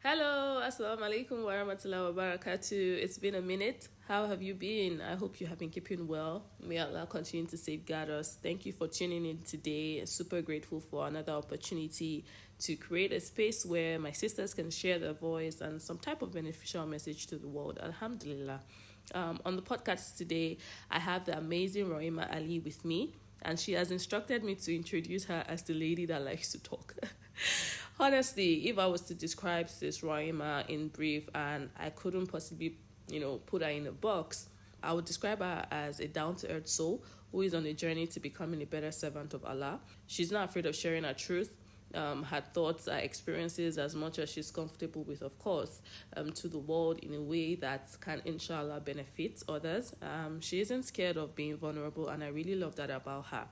Hello, assalamu alaikum wa rahmatullahi wa barakatuh. It's been a minute. How have you been? I hope you have been keeping well. May Allah continue to safeguard us. Thank you for tuning in today. Super grateful for another opportunity to create a space where my sisters can share their voice and some type of beneficial message to the world. Alhamdulillah. On the podcast today, I have the amazing Raimat Ali with me, and she has instructed me to introduce her as the lady that likes to talk. Honestly, if I was to describe Sis Raima in brief and I couldn't possibly, put her in a box, I would describe her as a down to earth soul who is on a journey to becoming a better servant of Allah. She's not afraid of sharing her truth, her thoughts, her experiences, as much as she's comfortable with, of course, to the world in a way that can, inshallah, benefit others. She isn't scared of being vulnerable, and I really love that about her.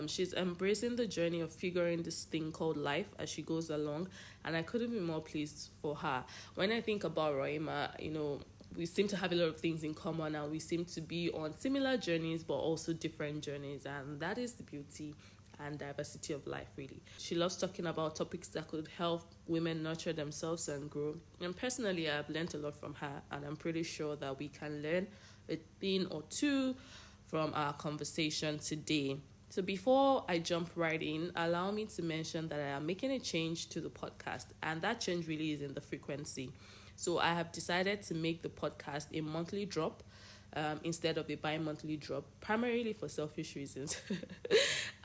She's embracing the journey of figuring this thing called life as she goes along, and I couldn't be more pleased for her. When I think about Roima, we seem to have a lot of things in common, and we seem to be on similar journeys but also different journeys, and that is the beauty and diversity of life, really. She loves talking about topics that could help women nurture themselves and grow. And personally, I've learned a lot from her, and I'm pretty sure that we can learn a thing or two from our conversation today. So before I jump right in, allow me to mention that I am making a change to the podcast, and that change really is in the frequency. So I have decided to make the podcast a monthly drop instead of a bi-monthly drop, primarily for selfish reasons.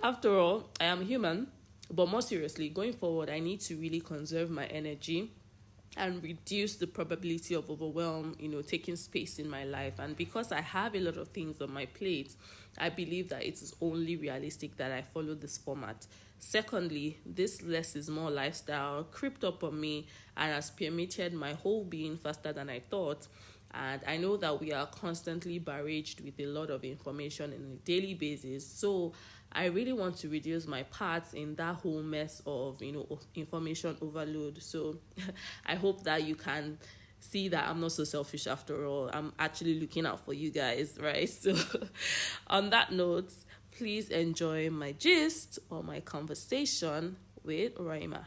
After all, I am human, but more seriously, going forward, I need to really conserve my energy and reduce the probability of overwhelm, taking space in my life. And because I have a lot of things on my plate, I believe that it is only realistic that I follow this format. Secondly, this less is more lifestyle crept up on me and has permeated my whole being faster than I thought. And I know that we are constantly barraged with a lot of information on a daily basis. So I really want to reduce my parts in that whole mess of, information overload. So I hope that you can see that I'm not so selfish after all. I'm actually looking out for you guys, right? So on that note, please enjoy my gist or my conversation with Raima.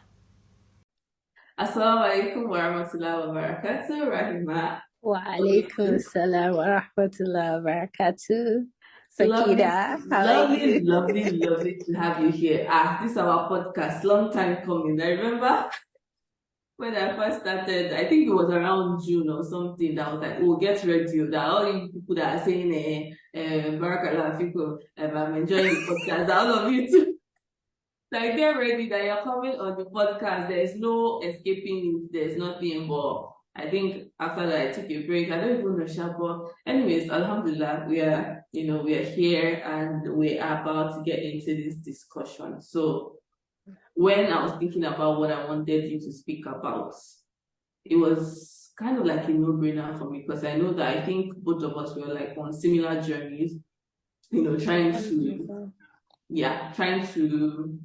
Assalamu alaikum wa rahmatullahi wa barakatuh, Rahima. Wa alaikum salam wa rahmatullahi wa barakatuh. Lovely, Sakida, how are lovely, you? lovely to have you here. This is our podcast, long time coming. I remember when I first started, I think it was around June or something, that I was like, oh, get ready. That all you people that are saying, Barakallah, people, I'm enjoying the podcast, all of you too. Like, get ready that you're coming on the podcast. There's no escaping it, there's nothing. But I think after that, I took a break. I don't even know, but anyways, Alhamdulillah, we are here and we are about to get into this discussion. So when I was thinking about what I wanted you to speak about, it was kind of like a no-brainer for me, because I know that I think both of us were like on similar journeys, trying to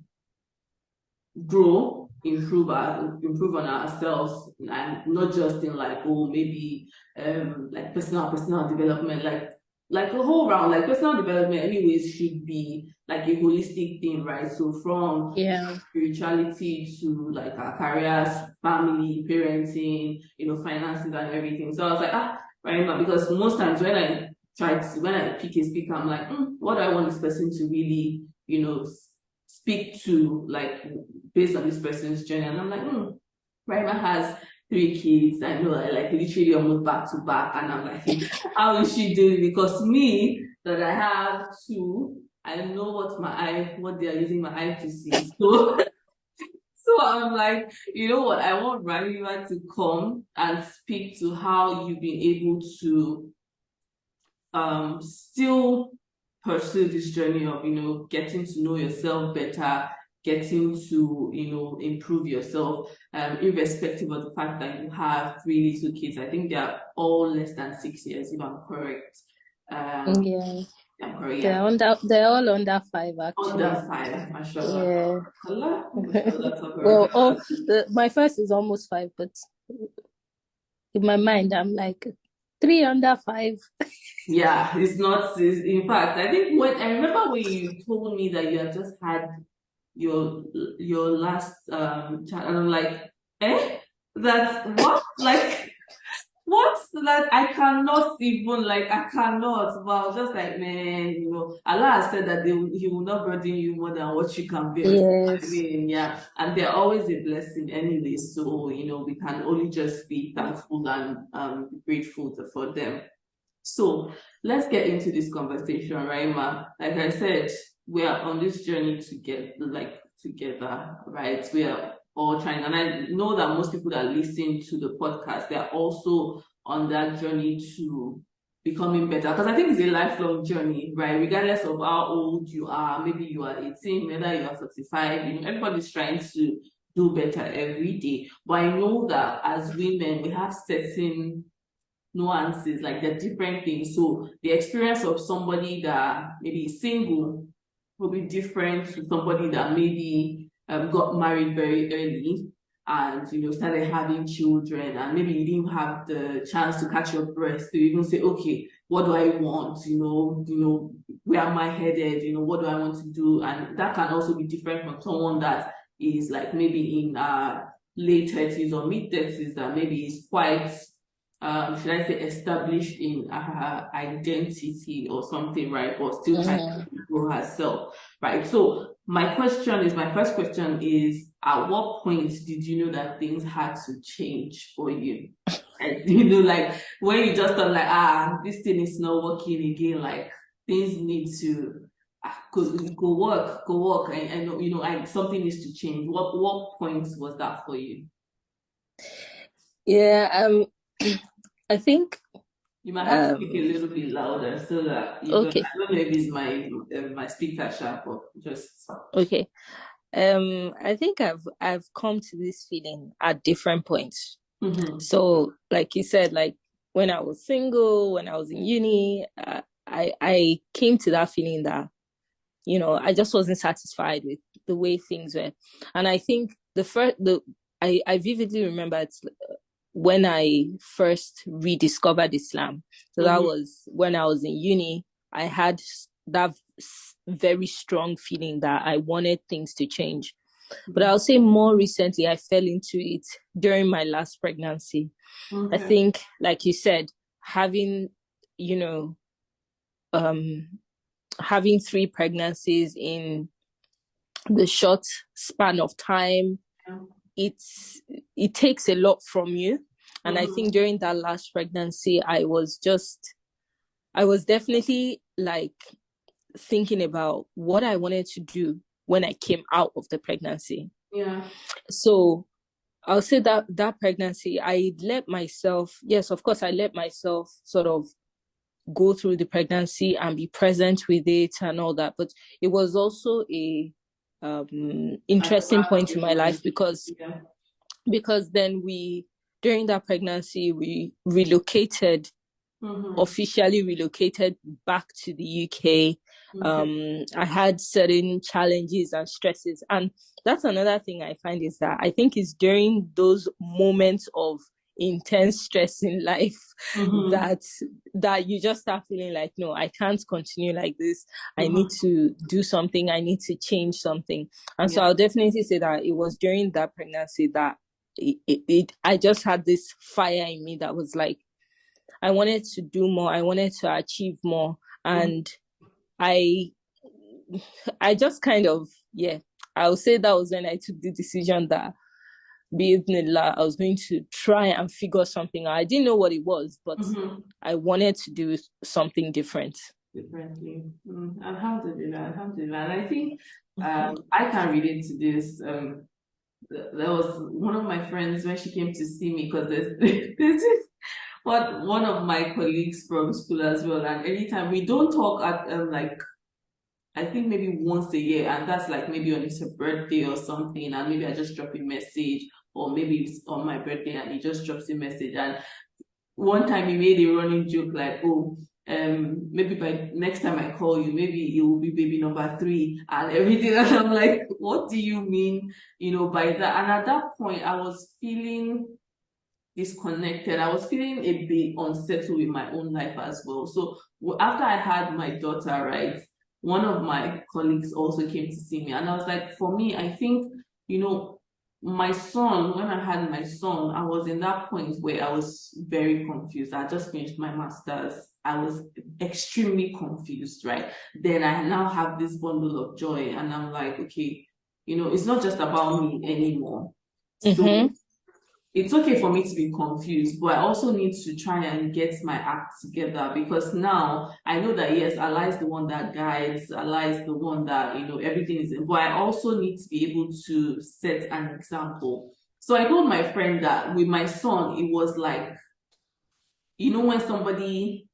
grow, improve on ourselves, and not just in like, oh, maybe like personal development, like a whole round, like personal development anyways should be like a holistic thing, right? So from spirituality to like our careers, family, parenting, finances and everything. So I was like, right, because most times when I pick a speaker, I'm like, what do I want this person to really, speak to, like, based on this person's journey? And I'm like, Rima has 3 kids. I know, like literally almost back to back, and I'm like, how is she doing? Because me, that I have 2, I know what they are using my eye to see. So, so I'm like, you know what? I want Rima to come and speak to how you've been able to still pursue this journey of getting to know yourself better, getting to improve yourself, irrespective of the fact that you have 3 little kids. I think they are all less than 6 years, if I'm correct. Yeah. I'm correct, yeah. They're all under 5 actually. Under 5, mashallah. Yeah. Mashallah, My first is almost 5, but in my mind I'm like 3 under 5. Yeah, it's not. In fact, I think I remember when you told me that you had just had your last child, and I'm like, that what like what's that? I cannot even I cannot. But I was just like, man, Allah has said that He will not burden you more than what you can bear. So, I Yes. mean, yeah, and they're always a blessing anyway. So we can only just be thankful and grateful for them. So let's get into this conversation, Raima. Like I said, we are on this journey together, right? We are all trying, and I know that most people that listen to the podcast, they are also on that journey to becoming better. Because I think it's a lifelong journey, right? Regardless of how old you are, maybe you are 18, whether you are 45, everybody's trying to do better every day. But I know that as women, we have certain nuances, like they're different things. So the experience of somebody that maybe is single will be different to somebody that maybe got married very early and started having children, and maybe you didn't have the chance to catch your breath to even say, okay, what do I want? Where am I headed? What do I want to do? And that can also be different from someone that is like maybe in late 30s or mid 30s, that maybe is quite should I say, established in her identity or something, right? But still trying to grow herself, right? So my first question is, at what point did you know that things had to change for you? And, like when you just thought this thing is not working again, like things need to go work, and something needs to change. What point was that for you? Yeah, I think You might have to speak a little bit louder so that you don't. okay. I don't know if it's my speaker sharp or just. Okay. I think I've come to this feeling at different points. Mm-hmm. So, like you said, like when I was single, when I was in uni, I came to that feeling that I just wasn't satisfied with the way things were, and I think I vividly remember it's when I first rediscovered Islam. So that Mm-hmm. was when I was in uni. I had that very strong feeling that I wanted things to change. But I'll say more recently, I fell into it during my last pregnancy. I Okay. think, like you said, having, you know, having 3 pregnancies in the short span of time, it takes a lot from you. And I think during that last pregnancy, I was definitely like thinking about what I wanted to do when I came out of the pregnancy. Yeah. So I'll say that that pregnancy, I let myself, yes, of course, I let myself sort of go through the pregnancy and be present with it and all that. But it was also a interesting point in my life because then during that pregnancy we relocated, officially relocated back to the UK. I had certain challenges and stresses, and that's another thing I find is that I think it's during those moments of intense stress in life that you just start feeling like, no, I can't continue like this. I need to do something. I need to change something. And so I'll definitely say that it was during that pregnancy that I just had this fire in me that was like, I wanted to do more. I wanted to achieve more. And I just kind of, I would say that was when I took the decision that I was going to try and figure something out. I didn't know what it was, but I wanted to do something differently. Alhamdulillah, alhamdulillah. And I think I can relate to this. There was one of my friends when she came to see me, because there's this one of my colleagues from school as well, and anytime we don't talk at I think maybe once a year, and that's like maybe on his birthday or something, and maybe I just drop a message, or maybe it's on my birthday and he just drops a message. And one time he made a running joke like, oh, maybe by next time I call you, maybe it will be baby number 3 and everything. And I'm like, what do you mean, by that? And at that point, I was feeling disconnected. I was feeling a bit unsettled with my own life as well. So after I had my daughter, right, one of my colleagues also came to see me, and I was like, for me, I think, my son, when I had my son, I was in that point where I was very confused. I just finished my master's. I was extremely confused, right? Then I now have this bundle of joy, and I'm like, okay, it's not just about me anymore. So it's okay for me to be confused, but I also need to try and get my act together, because now I know that yes, Allah is the one that guides, Allah is the one that, everything is in, but I also need to be able to set an example. So I told my friend that with my son, it was like, when somebody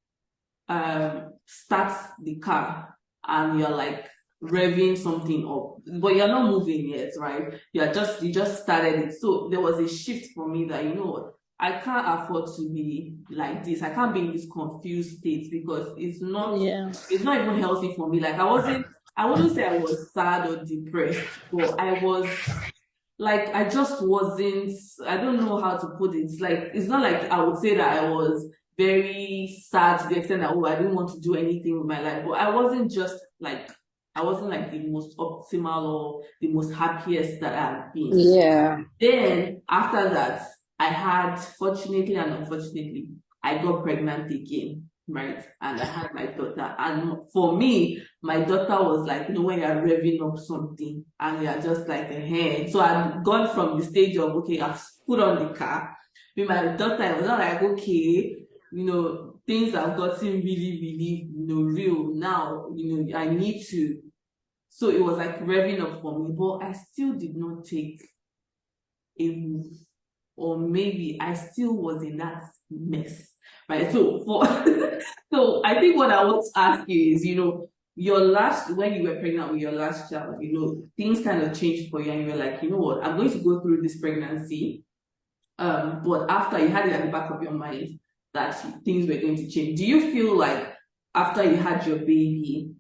starts the car and you're like revving something up, but you're not moving yet, right? You just started it. So there was a shift for me that, I can't afford to be like this. I can't be in this confused state, because it's not even healthy for me. Like I wouldn't say I was sad or depressed, but I was like, I just wasn't, I don't know how to put it. It's like, it's not like I would say that I was very sad to the extent that, I didn't want to do anything with my life. But I wasn't like the most optimal or the most happiest that I've been. Yeah. Then after that, fortunately and unfortunately, I got pregnant again, right? And I had my daughter. And for me, my daughter was like, when you're revving up something and you're just like a hand. So I've gone from the stage of, okay, I've put on the car. With my daughter, it was not like, okay, things have gotten really, really, real now. I need to. So it was like revving up for me, but I still did not take a move, or maybe I still was in that mess, right? So so I think what I want to ask you is, when you were pregnant with your last child, things kind of changed for you, and you were like, you know what, I'm going to go through this pregnancy, but after, you had it at the back of your mind that things were going to change. Do you feel like after you had your baby,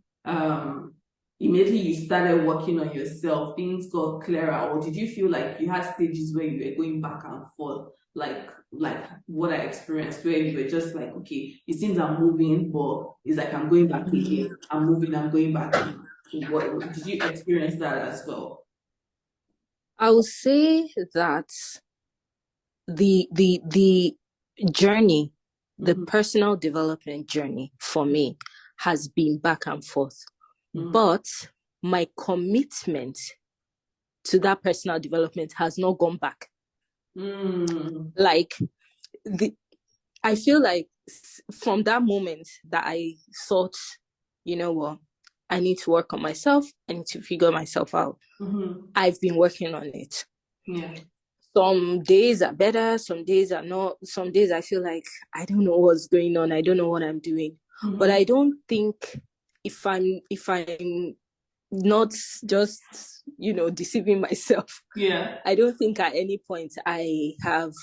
immediately you started working on yourself, things got clearer, or did you feel like you had stages where you were going back and forth, like what I experienced, where you were just like, okay, it seems I'm moving, but it's like I'm going back again. I'm moving, I'm going back again. What did you experience that as well? I would say that the journey, the personal development journey for me has been back and forth. But my commitment to that personal development has not gone back. Like, I feel like from that moment that I thought, you know what, I need to work on myself, I need to figure myself out. I've been working on it. Yeah. Some days are better, some days are not. Some days I feel like I don't know what's going on, I don't know what I'm doing. But I don't think, if I'm not just, deceiving myself, I don't think at any point I have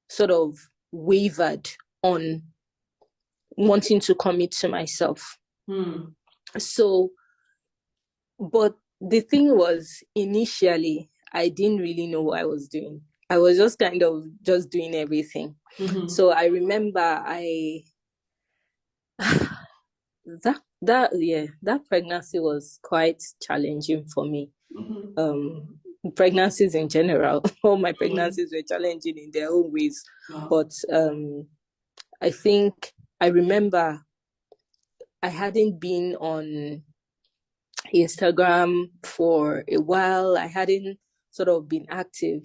sort of wavered on wanting to commit to myself. So, but the thing was, initially, I didn't really know what I was doing. I was just kind of just doing everything. So I remember that pregnancy was quite challenging for me. Pregnancies in general, all my pregnancies were challenging in their own ways. But I think I remember I hadn't been on Instagram for a while. I hadn't sort of been active.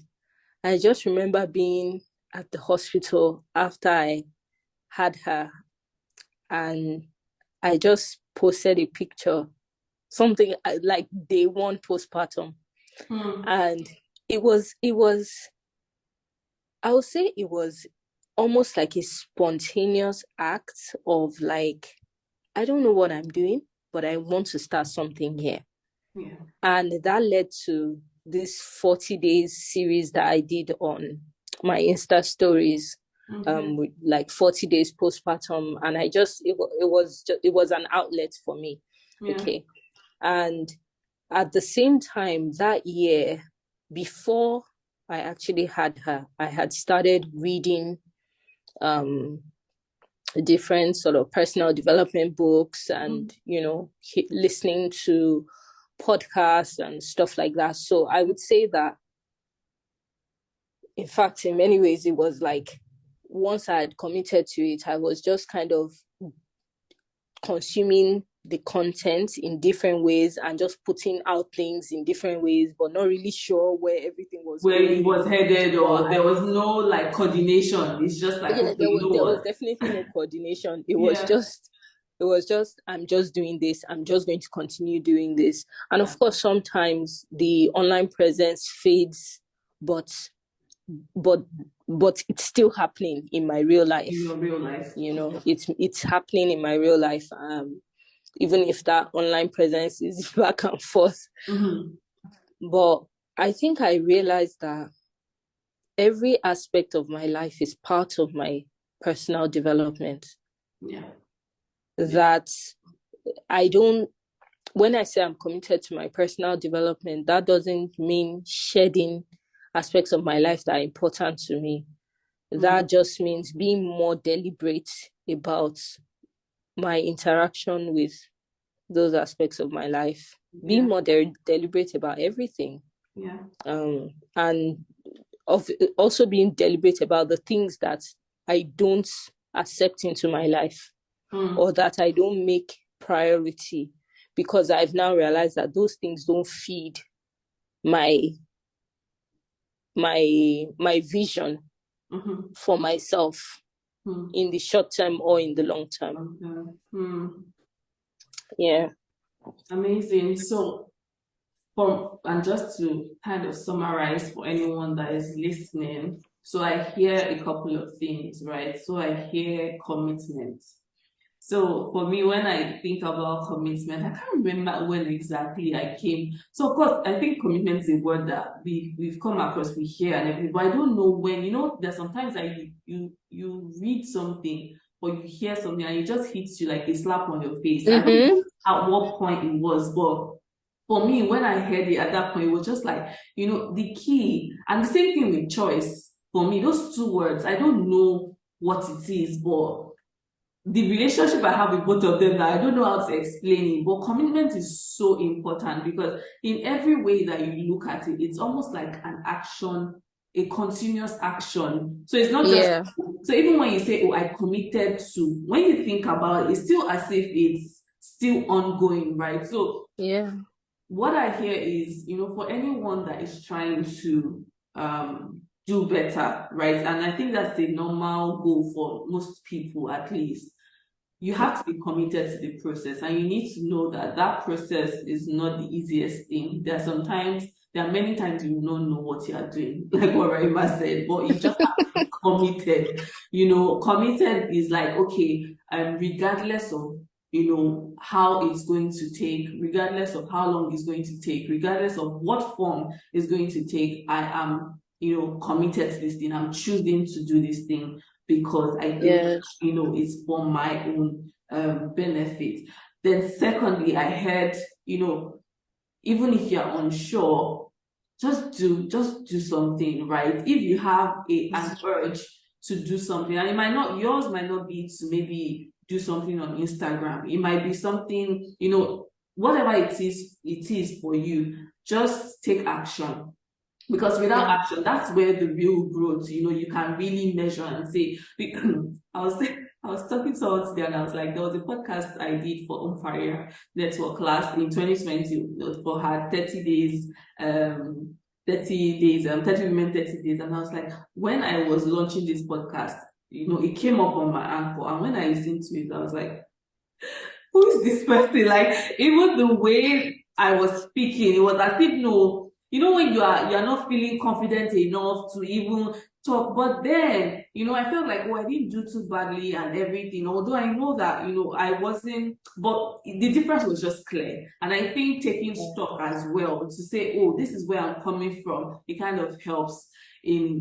I just remember being at the hospital after I had her, and I just posted a picture, something like day one postpartum. And it was, I would say it was almost like a spontaneous act of like, I don't know what I'm doing, but I want to start something here. And that led to this 40 days series that I did on my Insta stories, with like 40 days postpartum. And it was an outlet for me. Okay. And at the same time, that year, before I actually had her, I had started reading different sort of personal development books, and listening to podcasts and stuff like that. So I would say that in fact, in many ways, it was like once I had committed to it, I was just kind of consuming the content in different ways and just putting out things in different ways, but not really sure where everything was where going. it was headed, or there was no like coordination. It's just like, yeah, okay, you know there was what? definitely no coordination. Yeah. It was just I'm just doing this. I'm just going to continue doing this. And of course, sometimes the online presence fades, but but it's still happening in my real life. In your real life. It's happening in my real life. Even if that online presence is back and forth. Mm-hmm. But I think I realized that every aspect of my life is part of my personal development. Yeah. That I don't, when I say I'm committed to my personal development, that doesn't mean shedding aspects of my life that are important to me. That just means being more deliberate about my interaction with those aspects of my life, being more deliberate about everything. Yeah. And also being deliberate about the things that I don't accept into my life or that I don't make priority, because I've now realized that those things don't feed my vision for myself in the short term or in the long term. Yeah. Amazing. So and just to kind of summarize for anyone that is listening, so I hear a couple of things, right? So I hear commitment. So for me, when I think about commitment, I can't remember when exactly I came. So of course, I think commitment is a word that we've come across, we hear and everything, but I don't know when. There's sometimes that you read something or you hear something and it just hits you like a slap on your face. I don't know at what point it was, but for me, when I heard it at that point, it was just like, the key. And the same thing with choice. For me, those two words, I don't know what it is, but the relationship I have with both of them, that I don't know how to explain it, but commitment is so important because in every way that you look at it, it's almost like an action, a continuous action. So it's not just, so even when you say, oh, I committed to, when you think about it, it's still as if it's still ongoing, right? So what I hear is, for anyone that is trying to do better, right? And I think that's the normal goal for most people, at least. You have to be committed to the process, and you need to know that that process is not the easiest thing. There are many times you don't know what you are doing, like what Raimat said, but you just have to be committed. Committed is like, okay, regardless of how it's going to take, regardless of how long it's going to take, regardless of what form it's going to take, I am committed to this thing. I'm choosing to do this thing because I think it's for my own benefit. Then secondly, I heard, even if you're unsure, just do something, right? If you have an urge to do something, and yours might not be to maybe do something on Instagram. It might be something, whatever it is for you, just take action. Because without action, that's where the real growth, you can really measure and say, I was talking to someone today and I was like, there was a podcast I did for Faria Network class in 2020 for her 30 days, 30 women, 30 days. And I was like, when I was launching this podcast, it came up on my anchor. And when I listened to it, I was like, who is this person? Like, even the way I was speaking, it was as if when you're not feeling confident enough to even talk, but then I felt like, oh, I didn't do too badly and everything, although I know that I wasn't, but the difference was just clear. And I think taking stock as well to say, oh, this is where I'm coming from, it kind of helps in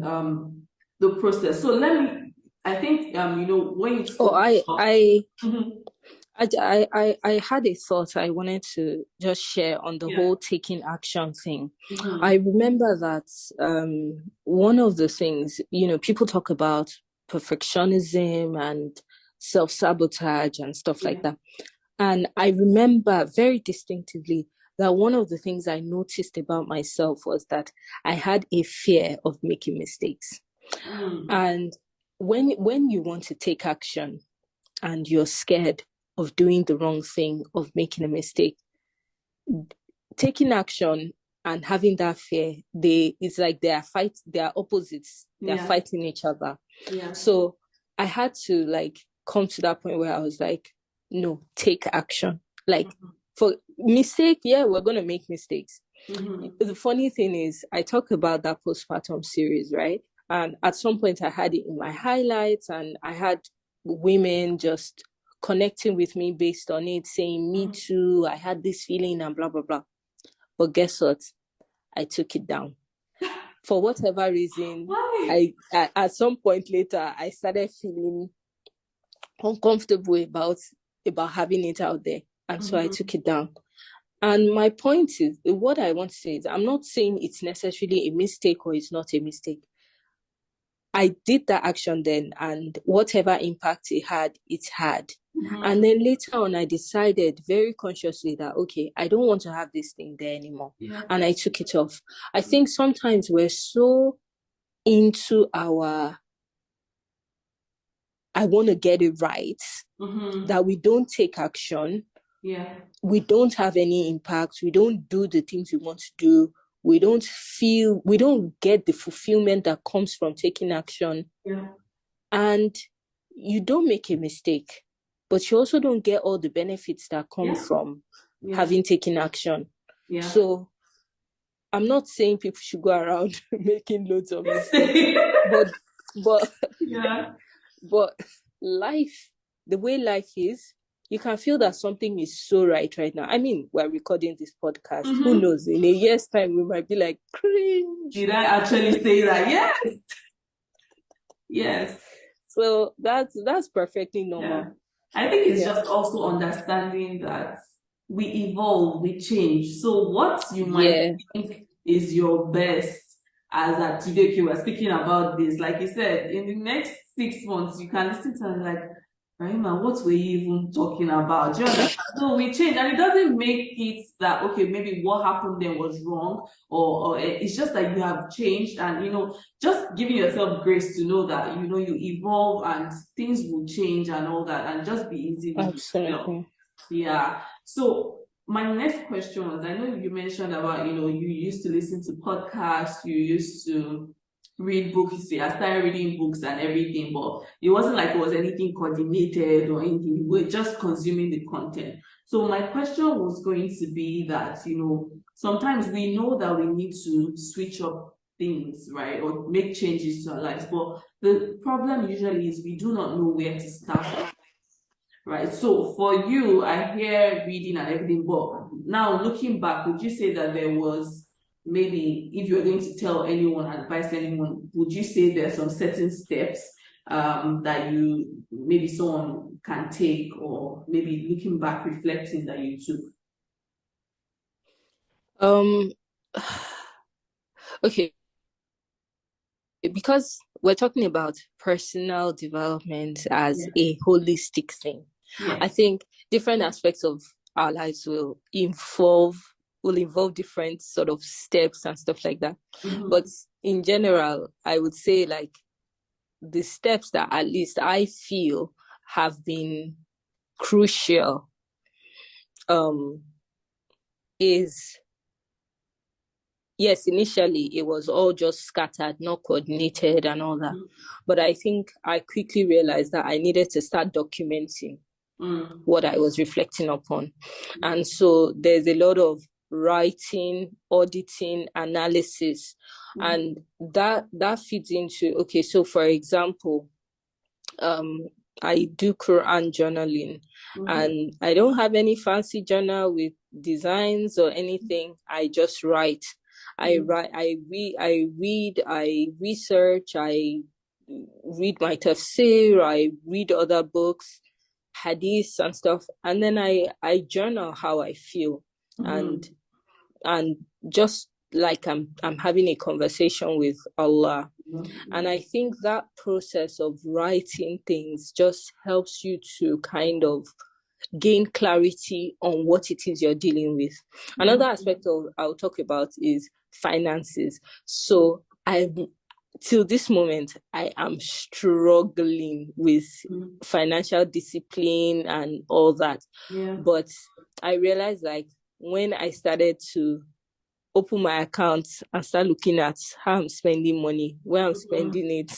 the process. So I think when you I had a thought I wanted to just share on the whole taking action thing. I remember that one of the things, people talk about perfectionism and self-sabotage and stuff like that. And I remember very distinctively, that one of the things I noticed about myself was that I had a fear of making mistakes. And when you want to take action and you're scared of doing the wrong thing, of making a mistake, taking action and having that fear, it's like they are opposites. They're fighting each other. So I had to like come to that point where I was like, no, take action. Like for mistake, we're gonna make mistakes. The funny thing is, I talk about that postpartum series, right? And at some point I had it in my highlights, and I had women just connecting with me based on it, saying, me too, I had this feeling and blah, blah, blah. But guess what? I took it down. For whatever reason, at some point later, I started feeling uncomfortable about having it out there. And so I took it down. And my point is, what I want to say is, I'm not saying it's necessarily a mistake or it's not a mistake. I did that action then, and whatever impact it had, it had. And then later on, I decided very consciously that, okay, I don't want to have this thing there anymore. And I took it off. I think sometimes we're so into I want to get it right, that we don't take action. We don't have any impact. We don't do the things we want to do. We don't get the fulfillment that comes from taking action. And you don't make a mistake, but you also don't get all the benefits that come from having taken action. So I'm not saying people should go around making loads of mistakes, but life, the way life is, you can feel that something is so right now. I mean, we're recording this podcast. Who knows? In a year's time, we might be like, cringe. Did I actually say that? Yes. Yes. So that's perfectly normal. I think it's just also understanding that we evolve, we change. So what you might think is your best, as at today, we're speaking about this, like you said, in the next 6 months, you can listen to and like, Raimat, what were you even talking about? Do you understand? So we change, and it doesn't make it that, okay, maybe what happened then was wrong, or it's just that you have changed, and, just giving yourself grace to know that, you evolve and things will change and all that, and just be easy with yourself. Yeah. So my next question was, I know you mentioned about, you used to listen to podcasts, you used to read books. I started reading books and everything, but it wasn't like it was anything coordinated or anything. You were just consuming the content. So my question was going to be that, sometimes we know that we need to switch up things, right, or make changes to our lives, but the problem usually is we do not know where to start. Right. So for you, I hear reading and everything, but now looking back, would you say that there was, maybe if you're going to tell anyone, advise anyone, would you say there are some certain steps that maybe someone can take, or maybe looking back, reflecting, that you took? Okay. Because we're talking about personal development as a holistic thing. I think different aspects of our lives will involve different sort of steps and stuff like that. But in general, I would say like the steps that at least I feel have been crucial is, yes, initially it was all just scattered, not coordinated and all that. But I think I quickly realized that I needed to start documenting what I was reflecting upon. And so there's a lot of writing, auditing, analysis. And that feeds into, okay, so for example, I do Quran journaling, and I don't have any fancy journal with designs or anything. I just write. I read, I research, I read my tafsir, I read other books, hadiths and stuff, and then I journal how I feel, and just like I'm having a conversation with Allah. And I think that process of writing things just helps you to kind of gain clarity on what it is you're dealing with. Another aspect I'll talk about is finances. So till this moment, I am struggling with financial discipline and all that. Yeah. But I realized, like, when I started to open my account and start looking at how I'm spending money, where I'm spending it,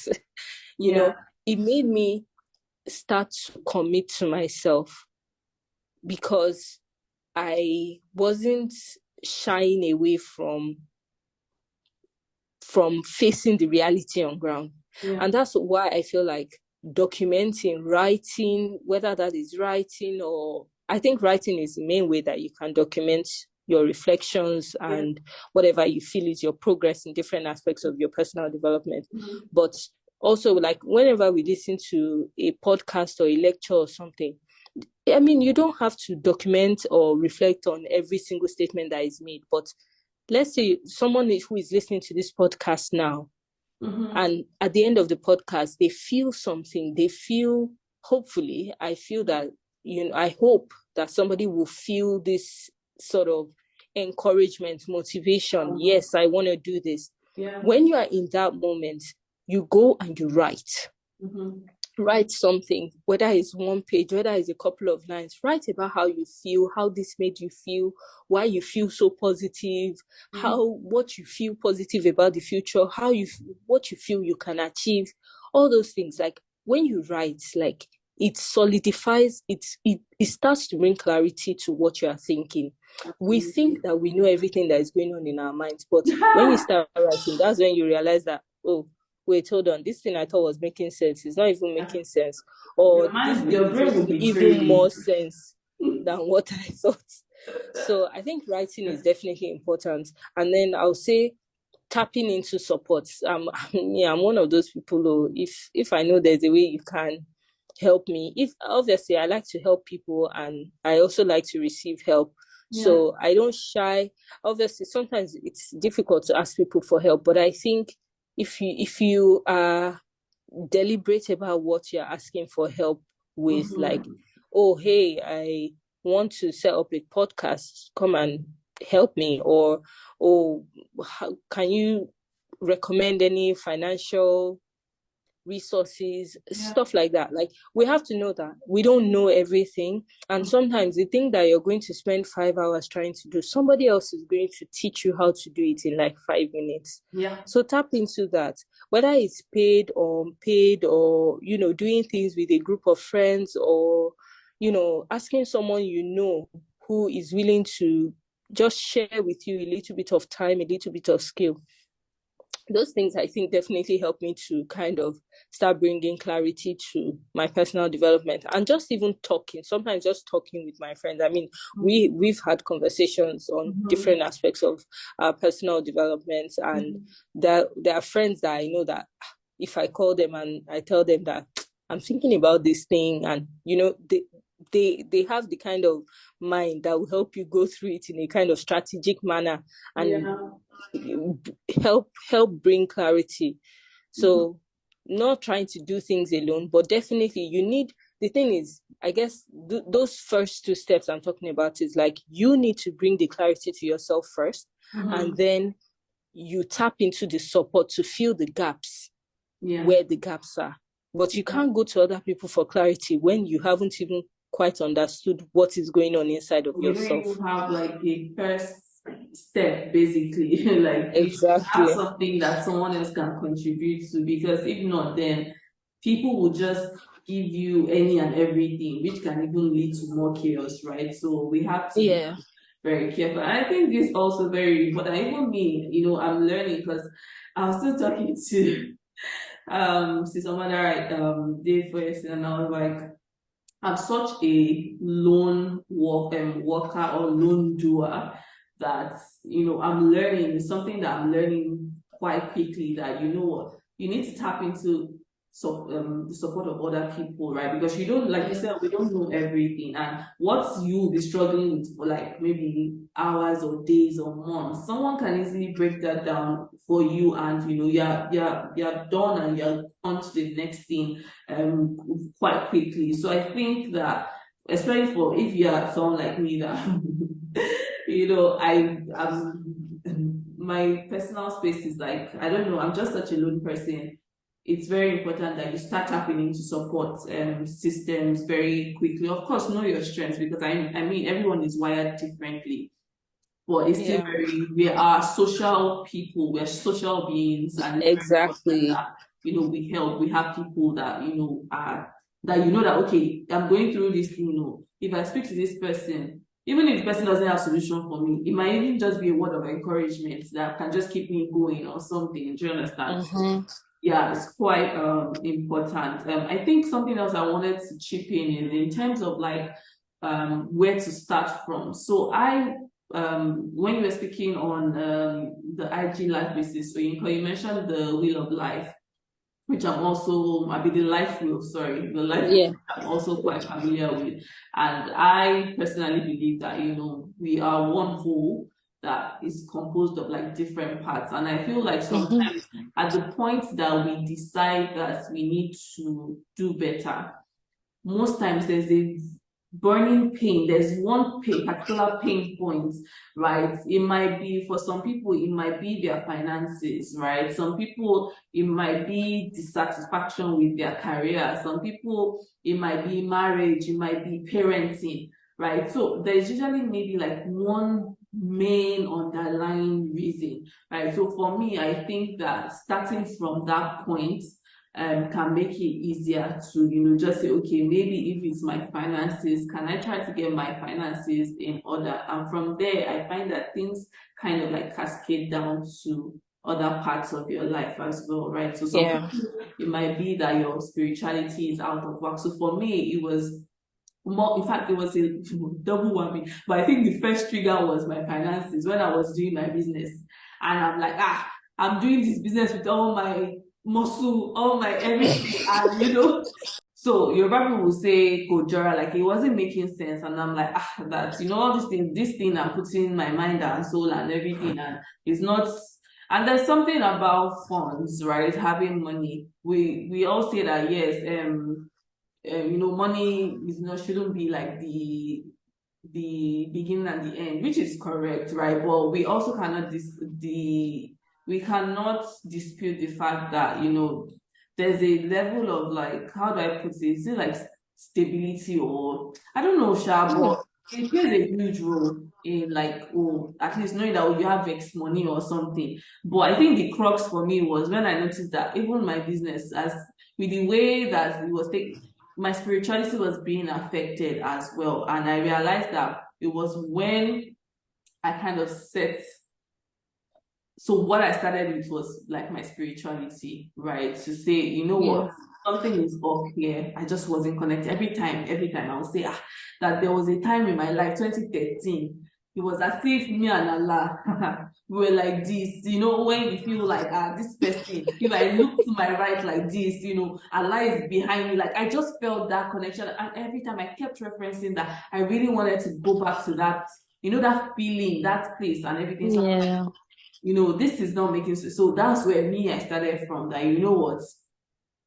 you know, it made me start to commit to myself, because I wasn't shying away from facing the reality on ground. Yeah. And that's why I feel like documenting, writing, whether that is writing, or I think writing is the main way that you can document your reflections and whatever you feel is your progress in different aspects of your personal development. But also, like, whenever we listen to a podcast or a lecture or something, I mean, you don't have to document or reflect on every single statement that is made, but let's say someone who is listening to this podcast now, and at the end of the podcast, they feel something. They feel, hopefully, I feel that, I hope that somebody will feel this sort of encouragement, motivation. Yes, I want to do this. Yeah. When you are in that moment, you go and you write. Write something, whether it's one page, whether it's a couple of lines. Write about how you feel, how this made you feel, why you feel so positive, what you feel positive about the future, what you feel you can achieve, all those things. Like, when you write, like, it solidifies, it starts to bring clarity to what you are thinking. We think that we know everything that is going on in our minds, but when you start writing, that's when you realize that, oh, wait, hold on, this thing I thought was making sense is not even making sense. Or this thing is making even more sense than what I thought. So I think writing is definitely important. And then I'll say tapping into support. I'm one of those people who, if I know there's a way you can help me, if obviously I like to help people, and I also like to receive help. So I don't shy. Obviously, sometimes it's difficult to ask people for help, but I think if you are deliberate about what you're asking for help with, like, oh, hey, I want to set up a podcast, come and help me, or, oh, can you recommend any financial resources, stuff like that. Like, we have to know that we don't know everything, and sometimes the thing that you're going to spend 5 hours trying to do, somebody else is going to teach you how to do it in like 5 minutes. So tap into that, whether it's paid or unpaid, or doing things with a group of friends, or asking someone who is willing to just share with you a little bit of time, a little bit of skill. Those things, I think, definitely help me to kind of start bringing clarity to my personal development. And just even talking, sometimes just talking with my friends. I mean, we've had conversations on different aspects of our personal development, and there are friends that I know that if I call them and I tell them that I'm thinking about this thing, and they have the kind of mind that will help you go through it in a kind of strategic manner, and help bring clarity. So not trying to do things alone, but definitely you need, the thing is, I guess those first 2 steps I'm talking about is like, you need to bring the clarity to yourself first, and then you tap into the support to fill the gaps where the gaps are. But you can't go to other people for clarity when you haven't even quite understood what is going on inside of yourself. You have like a first step, basically. Like, exactly. You should have something that someone else can contribute to, because if not, then people will just give you any and everything, which can even lead to more chaos, right? So we have to be very careful. And I think this is also very important. Even me, I'm learning, because I was still talking to someone that day first, and I was like, I'm such a lone worker or lone doer that, I'm learning something that I'm learning quite quickly, that you need to tap into the support of other people, right? Because you don't, like you said, we don't know everything, and what you'll be struggling with for like maybe hours or days or months, someone can easily break that down for you, and you're done, and you're on to the next thing quite quickly. So I think that especially for if you are someone like me that you know, my personal space is like, I don't know, I'm just such a lone person. It's very important that you start tapping into support systems very quickly. Of course, know your strengths, because I mean everyone is wired differently. But it's still very, we are social people, we're social beings, and it's very important that, you know, we help. We have people that, you know, are that you know that, okay, I'm going through this, you know, if I speak to this person, even if the person doesn't have a solution for me, it might even just be a word of encouragement that can just keep me going or something. Do you understand? Yeah, it's quite important. I think something else I wanted to chip in is in terms of like where to start from. So when you were speaking on the IG life basis, so you mentioned the wheel of life, which I mean the life wheel, sorry, the life wheel I'm also quite familiar with. And I personally believe that, you know, we are one whole that is composed of like different parts. And I feel like sometimes at the point that we decide that we need to do better, most times there's a burning pain. There's one particular pain point, right? It might be, for some people, it might be their finances, right? Some people, it might be dissatisfaction with their career. Some people, it might be marriage, it might be parenting, right? So there's usually maybe like one main underlying reason, right? So for me, I think that starting from that point, can make it easier to, you know, just say, okay, maybe if it's my finances, can I try to get my finances in order? And from there, I find that things kind of like cascade down to other parts of your life as well, right? So it might be that your spirituality is out of whack. So for me, it was more, in fact, it was a double whammy. But I think the first trigger was my finances when I was doing my business. And I'm like, I'm doing this business with all my muscle, all my everything, and you know. So Yoruba people will say Kojora, like it wasn't making sense, and I'm like, that, you know, all this thing I'm putting my mind and soul and everything, and it's not. And there's something about funds, right? Having money. We all say that, yes, you know, money is not, shouldn't be like the beginning and the end, which is correct, right? But we also cannot we cannot dispute the fact that, you know, there's a level of like, how do I put it? Is it like stability, or I don't know, Sha, but it plays a huge role in like, oh, at least knowing that you have X money or something. But I think the crux for me was when I noticed that even my business, as with the way that it was taking, my spirituality was being affected as well. And I realized that it was when I kind of set, so what I started with was like my spirituality, right? To say, you know what, something is off here. I just wasn't connected. Every time I would say, that there was a time in my life, 2013, it was as if me and Allah we were like this, you know, when you feel like this person, if I look to my right like this, you know, Allah is behind me. Like I just felt that connection, and every time I kept referencing that, I really wanted to go back to that, you know, that feeling, that place and everything. So like, you know, this is not making sense. So that's where I started from, that, you know what,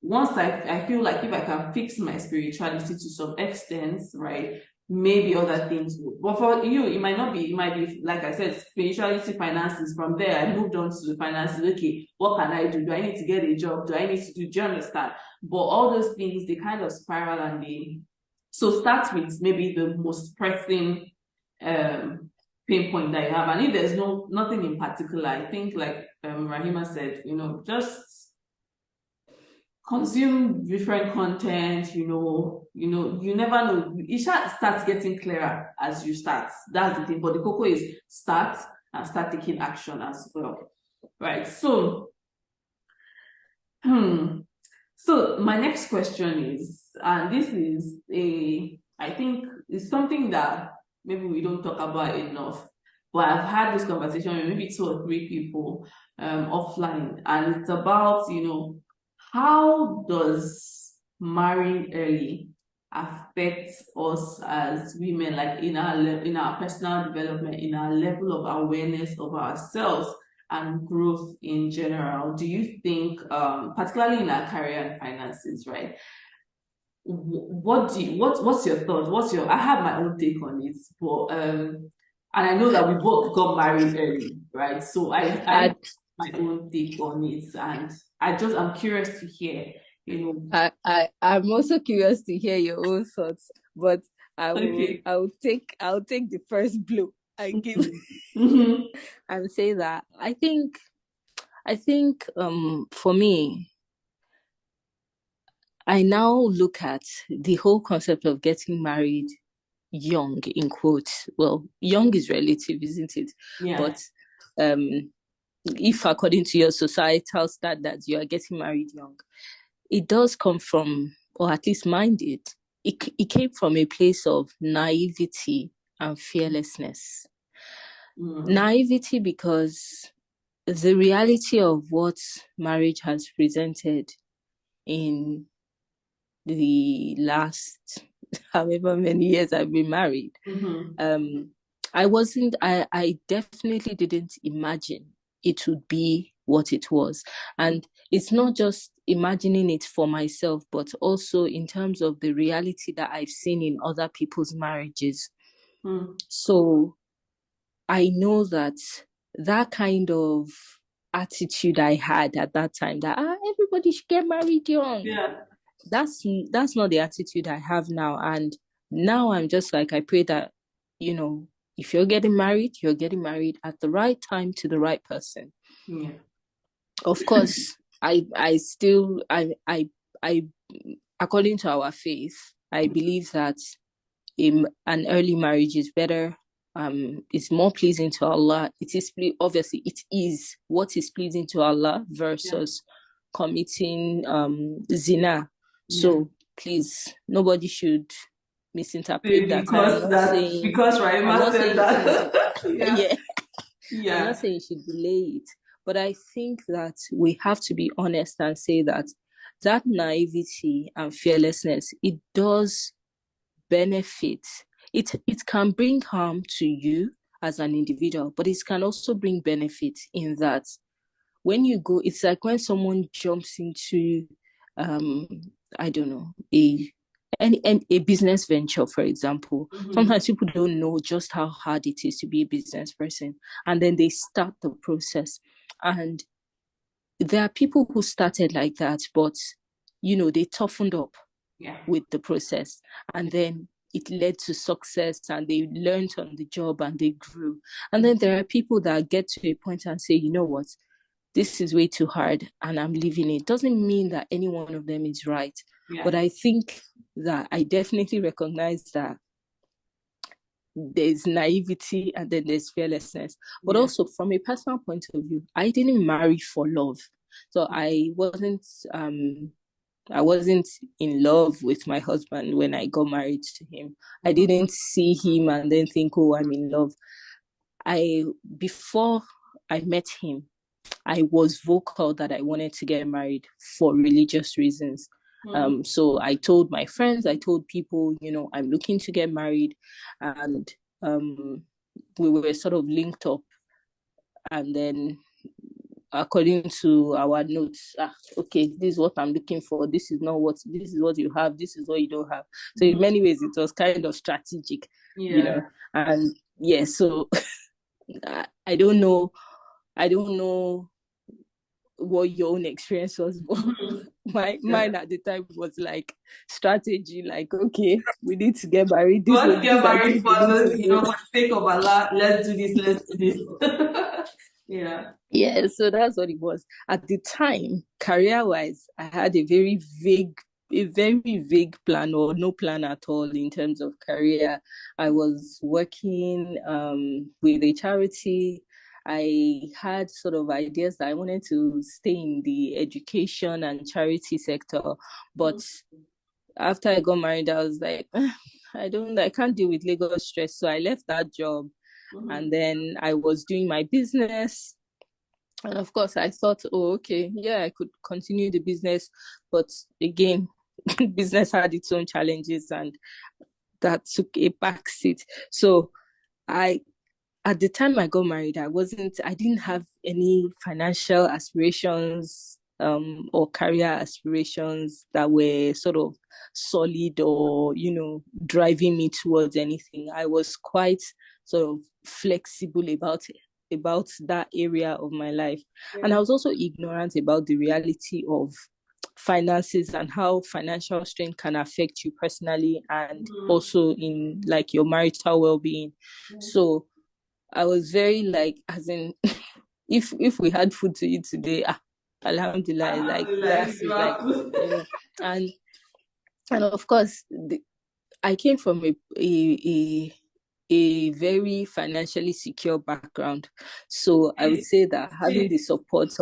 once I feel like if I can fix my spirituality to some extent, right, maybe other things would. But for you, it might be, like I said, spirituality, finances. From there, I moved on to the finances. Okay, what can I do? Do I need to get a job? Do you understand? But all those things, they kind of spiral, and so start with maybe the most pressing pain point that you have. And if there's nothing in particular, I think like Rahima said, you know, just consume different content, you never know. It starts getting clearer as you start. That's the thing. But the cocoa is start taking action as well. Right. So so my next question is, and this is I think it's something that maybe we don't talk about enough, but I've had this conversation with maybe 2 or 3 people offline, and it's about, you know, how does marrying early affect us as women, like in our personal development, in our level of awareness of ourselves and growth in general? Do you think, particularly in our career and finances, right? what's your thought? I have my own take on it, but and I know that we both got married early, right? So I have I, my own take on it, and I'm curious to hear, you know. I'm also curious to hear your own thoughts, but Okay. I'll take the first blow I give Mm-hmm. and say that I think for me, I now look at the whole concept of getting married young in quotes. Well, young is relative, isn't it? Yeah. But um if according to your societal standards you are getting married young, it does come from, or at least mine did, it came from a place of naivety and fearlessness. Mm. Naivety because the reality of what marriage has presented in the last however many years I've been married, Mm-hmm. um, I definitely didn't imagine it would be what it was. And it's not just imagining it for myself, but also in terms of the reality that I've seen in other people's marriages. Mm. So I know that that kind of attitude I had at that time, that everybody should get married young, Yeah. that's not the attitude I have now. And now I'm just like, I pray that, you know, if you're getting married at the right time to the right person. Yeah. Of course, I still I according to our faith, I believe that an early marriage is better. It's more pleasing to Allah. It is obviously it is what is pleasing to Allah Yeah. versus committing zina. Yeah. So please, nobody should misinterpret that. Because I'm Raima not said saying you should that. Yeah. yeah, I'm not Yeah. saying you should delay it, but I think that we have to be honest and say that that naivety and fearlessness, it does benefit. It can bring harm to you as an individual, but it can also bring benefit in that when you go, it's like when someone jumps into um I don't know, a business venture, for example. Mm-hmm. Sometimes people don't know just how hard it is to be a business person, and then they start the process. And there are people who started like that, but they toughened up Yeah. with the process, and then it led to success, and they learned on the job and they grew. And then there are people that get to a point and say, you know what, this is way too hard and I'm leaving it. Doesn't mean that any one of them is right, Yeah. but I think that I definitely recognize that there's naivety and then there's fearlessness. But Yeah. also from a personal point of view, I didn't marry for love. So I wasn't in love with my husband when I got married to him. I Mm-hmm. didn't see him and then think, oh, I'm in love. Before I met him, I was vocal that I wanted to get married for religious reasons. Mm-hmm. So I told my friends, I told people, I'm looking to get married, and we were sort of linked up. And then according to our notes, okay, this is what I'm looking for. This is what you have. This is what you don't have. So in many ways, it was kind of strategic, you Yeah. know. And yeah, so I don't know. I don't know what your own experience was, but Mm-hmm. mine at the time was like strategy. Like, okay, we need to get married. These Let's get are married things we for need the, to do. for the sake of Allah. Let's do this. Let's do this. Yeah. Yeah, so that's what it was. At the time, career-wise, I had a very vague plan, or no plan at all in terms of career. I was working with a charity. I had sort of ideas that I wanted to stay in the education and charity sector, but after I got married, I was like, I can't deal with Lagos stress. So I left that job, Mm-hmm. and then I was doing my business. And of course, I thought, oh, okay, yeah, I could continue the business. But again, business had its own challenges, and that took a back seat. So I, at the time I got married, I didn't have any financial aspirations or career aspirations that were sort of solid or, driving me towards anything. I was quite sort of flexible about that area of my life. Yeah. And I was also ignorant about the reality of finances and how financial strain can affect you personally and also in like your marital well-being. So I was very like, as in, if we had food to eat today, alhamdulillah, like that's like, and of course I came from a very financially secure background. So I would say that having the support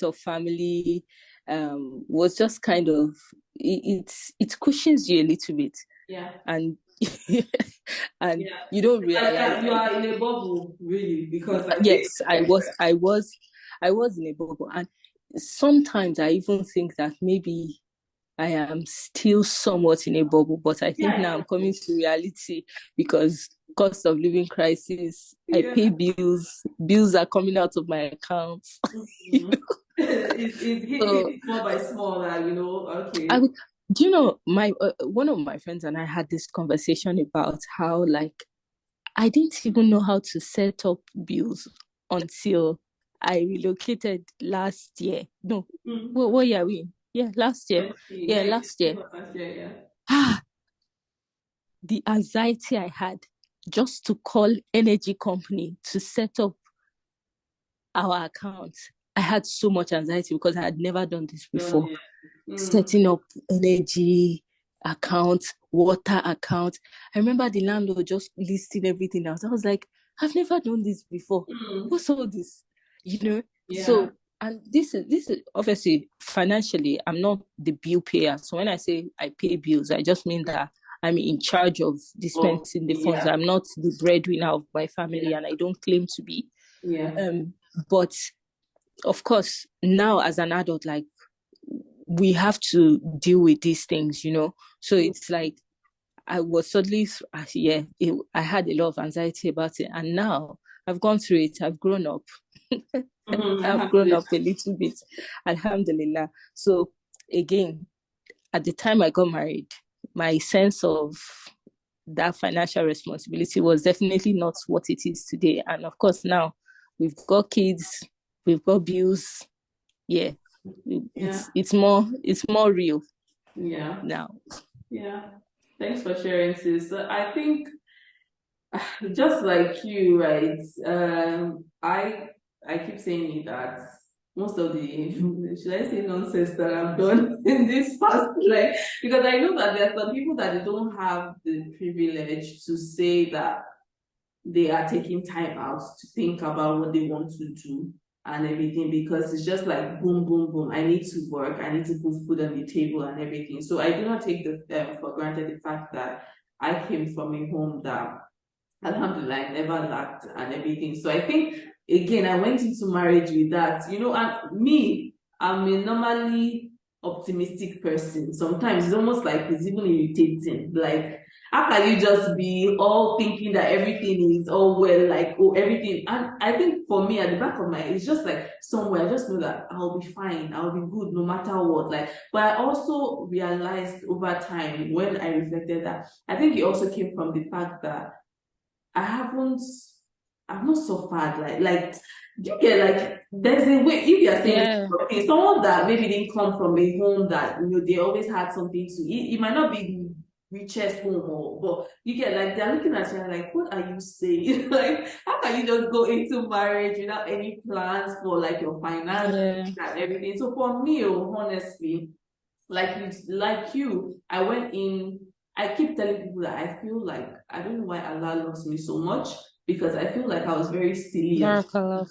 of family was just kind of, it cushions you a little bit. Yeah. And you don't realize like you are in a bubble, really, because yes, I was in a bubble. And sometimes I even think that maybe I am still somewhat in a bubble, but I think now I'm coming to reality because cost of living crisis, I pay bills are coming out of my accounts. It's hitting small by small, okay. Do you know, one of my friends and I had this conversation about how, like, I didn't even know how to set up bills until I relocated last year. No, what year are we in? Yeah, last year. Last year. The anxiety I had just to call energy company to set up our account. I had so much anxiety because I had never done this before. Setting up energy account, water account. I remember the landlord just listing everything out. I was like, I've never done this before. What's all this? So, and this is obviously financially, I'm not the bill payer. So when I say I pay bills, I just mean that I'm in charge of dispensing the funds. I'm not the breadwinner of my family, and I don't claim to be. But of course, now as an adult, like, we have to deal with these things, So it's like I was suddenly, I had a lot of anxiety about it, and now I've gone through it. I've grown up. I've grown up a little bit, alhamdulillah. So again, at the time I got married, my sense of that financial responsibility was definitely not what it is today. And of course, now we've got kids, we've got bills. It's more real now. Thanks for sharing, sis. I think just like you, right? I keep saying it that most of the should I say nonsense that I've done in this past life, because I know that there are some people that they don't have the privilege to say that they are taking time out to think about what they want to do and everything, because it's just like boom, boom, boom. I need to work. I need to put food on the table and everything. So I do not take for granted the fact that I came from a home that, alhamdulillah, I never lacked and everything. So I think, again, I went into marriage with that, and me, I'm a normally optimistic person. Sometimes it's almost like it's even irritating. Like, how can you just be all thinking that everything is all well, like, everything? And I think for me, at the back of my head, it's just like somewhere, I just know that I'll be fine, I'll be good no matter what. Like, but I also realized over time when I reflected that, I think it also came from the fact that I've not suffered like you get, like, there's a way, if you're saying okay, someone that maybe didn't come from a home that they always had something to eat, it might not be the richest home, but you get, like, they're looking at you and like, what are you saying? Like, how can you just go into marriage without any plans for like your finances and everything? So for me, honestly, like you, I went in. I keep telling people that I feel like, I don't know why Allah loves me so much, because I feel like I was very silly. I feel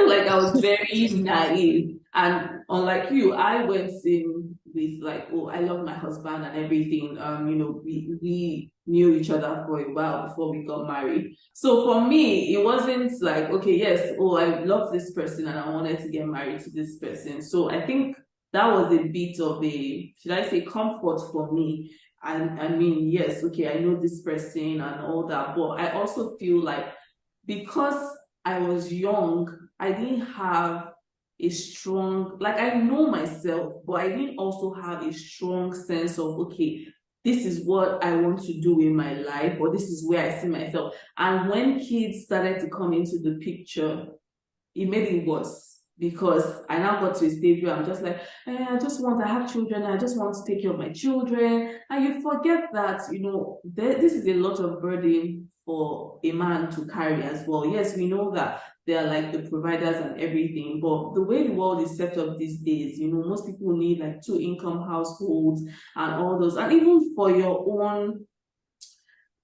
like I was very naive, and unlike you, I went in with like, oh, I love my husband and everything. We knew each other for a while before we got married. So for me, it wasn't like, okay, yes, oh, I love this person and I wanted to get married to this person. So I think that was a bit of a, should I say, comfort for me. And I mean, yes, okay, I know this person and all that, but I also feel like, because I was young I didn't have a strong, like I know myself, but I didn't also have a strong sense of, okay, this is what I want to do in my life, or this is where I see myself. And when kids started to come into the picture, it made it worse because I now got to a stage where I'm just like, I have children, I just want to take care of my children. And you forget that, this is a lot of burden for a man to carry as well. Yes, we know that they're like the providers and everything, but the way the world is set up these days, most people need like 2 income households and all those. And even for your own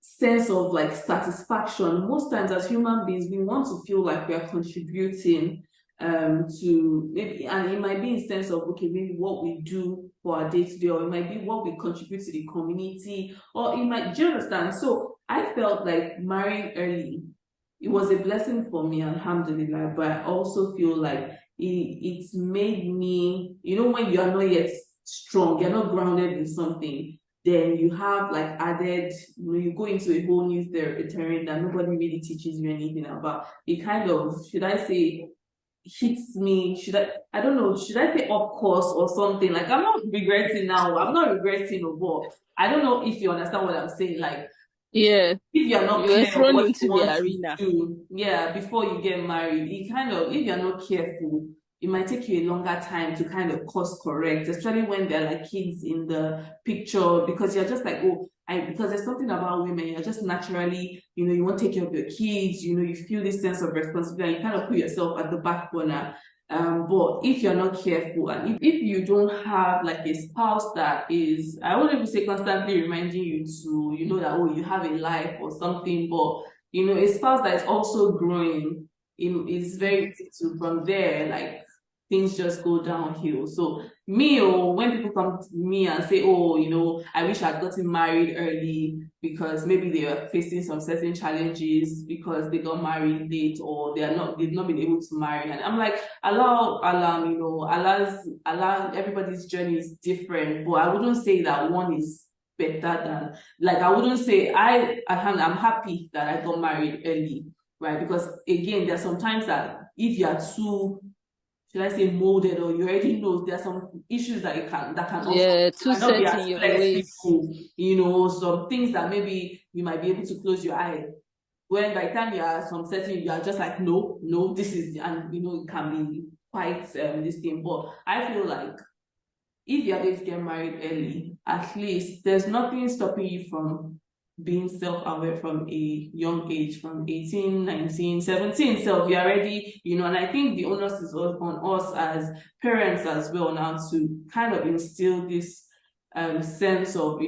sense of like satisfaction, most times as human beings we want to feel like we are contributing to maybe, and it might be in sense of, okay, maybe what we do for our day-to-day, or it might be what we contribute to the community, or it might, do you understand? So I felt like marrying early, it was a blessing for me, alhamdulillah, but I also feel like it's made me, when you are not yet strong, you're not grounded in something, then you have like added, you go into a whole new terrain that nobody really teaches you anything about. It kind of, should I say, hits me, I don't know, should I say off course or something? Like, I'm not regretting, but I don't know if you understand what I'm saying. Like, yeah, if you're not you were clear of thrown what into you want the to arena. do, before you get married, it kind of, if you're not careful, it might take you a longer time to kind of course correct, especially when there are like kids in the picture, because you're just like, because there's something about women, you're just naturally, you want to take care of your kids, you feel this sense of responsibility, and you kind of put yourself at the back corner. But if you're not careful, and if you don't have like a spouse that is, I wouldn't even say constantly reminding you to, that, you have a life or something, but, a spouse that is also growing, is very easy to, from there, like, things just go downhill. So me, when people come to me and say, I wish I'd gotten married early because maybe they are facing some certain challenges because they got married late, or they've not been able to marry. And I'm like, Allah, everybody's journey is different, but I wouldn't say that one is better than, like, I wouldn't say I'm happy that I got married early, right? Because again, there are some times that if you are too, should I say, molded, or you already know there are some issues that can also Too might not be set as in your ways. flexible, some things that maybe you might be able to close your eye, when by the time you are some certain, you are just like, no, this is, and it can be quite this thing. But I feel like if you're going to get married early, at least there's nothing stopping you from being self-aware from a young age, from 18, 19, 17. So you're already, and I think the onus is on us as parents as well now to kind of instill this sense of,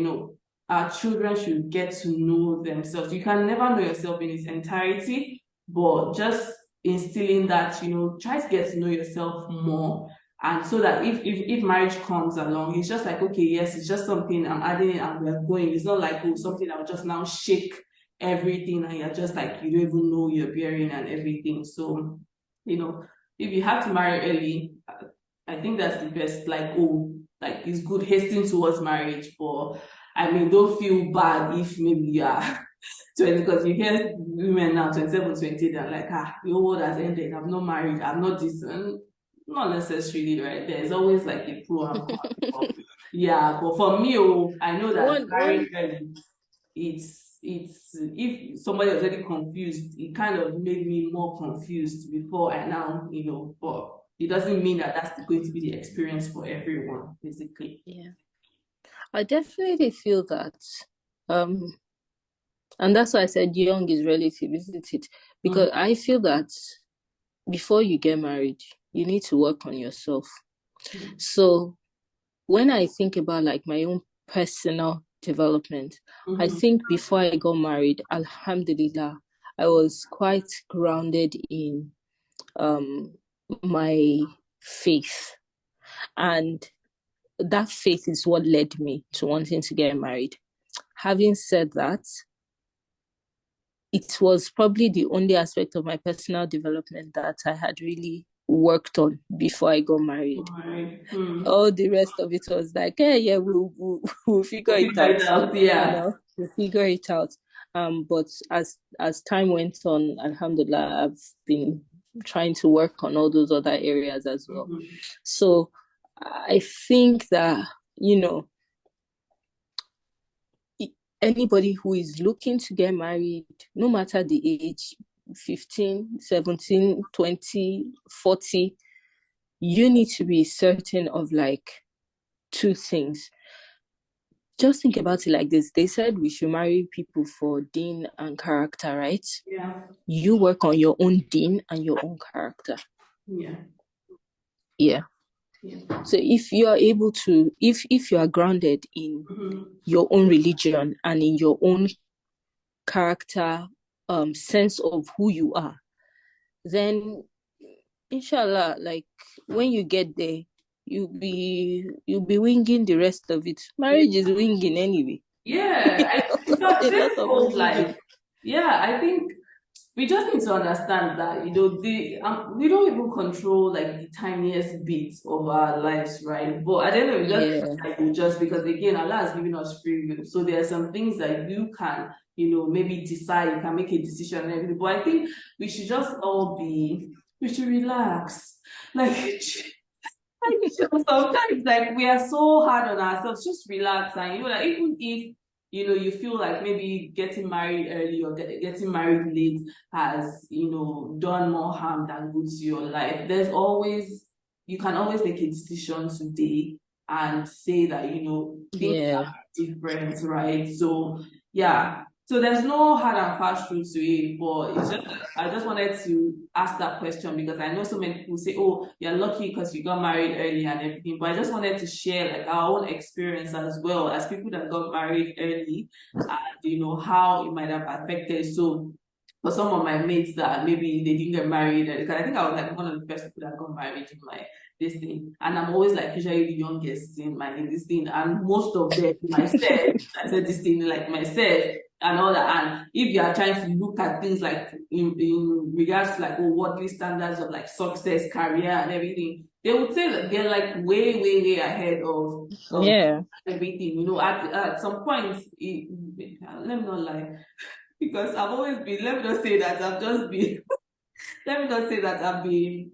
our children should get to know themselves. You can never know yourself in its entirety, but just instilling that, try to get to know yourself more. And so that if marriage comes along, it's just like, okay, yes, it's just something I'm adding in and we're going. It's not like, something that will just now shake everything and you're just like, you don't even know you're bearing and everything. So, if you have to marry early, I think that's the best. Like, it's good hastening towards marriage, but I mean, don't feel bad if maybe you are 20, because you hear women now 27, 20, they're like, your world has ended, I'm not married, I'm not this. And not necessarily, right? There's always like a pro and con. Yeah, but for me, I know that marrying early, it's if somebody was already confused, it kind of made me more confused before I now, but it doesn't mean that that's going to be the experience for everyone, basically. Yeah, I definitely feel that. And that's why I said young is relative, isn't it? Because I feel that before you get married, you need to work on yourself. So when I think about like my own personal development, I think before I got married, alhamdulillah, I was quite grounded in my faith. And that faith is what led me to wanting to get married. Having said that, it was probably the only aspect of my personal development that I had really worked on before I got married. All the rest of it was like, we'll figure it out. Yeah, we'll figure it out. But as time went on, alhamdulillah, I've been trying to work on all those other areas as well. Mm-hmm. So I think that, anybody who is looking to get married, no matter the age, 15, 17, 20, 40, you need to be certain of like two things. Just think about it like this. They said we should marry people for deen and character, right? Yeah. You work on your own deen and your own character. Yeah. Yeah. So if you are able to, if you are grounded in your own religion and in your own character, sense of who you are, then inshallah, like when you get there, you'll be winging the rest of it. Marriage is winging anyway. Yeah, I think we just need to understand that we don't even control like the tiniest bits of our lives, right? But at the end of it, just because again, Allah has given us free will, so there are some things that you can, maybe decide. You can make a decision and everything. But I think we should just we should relax, like. Sometimes like we are so hard on ourselves. Just relax, and like even if you feel like maybe getting married early or getting married late has done more harm than good to your life, you can always make a decision today and say that things are different, right? So yeah. So there's no hard and fast rule to it, but it's just I just wanted to ask that question because I know so many people say, "Oh, you're lucky because you got married early and everything." But I just wanted to share like our own experience as well as people that got married early, and how it might have affected. So for some of my mates that maybe they didn't get married, because I think I was like one of the first people that got married in my this thing, and I'm always like usually the youngest in this thing, and most of them myself, I said this thing like myself and all that. And if you are trying to look at things like in regards to like worldly standards of like success, career, and everything, they would say that they're like way, way, way ahead of everything. At some point, let me not lie, because I've always been. Let me not say that I've just been. Let me not say that I've been.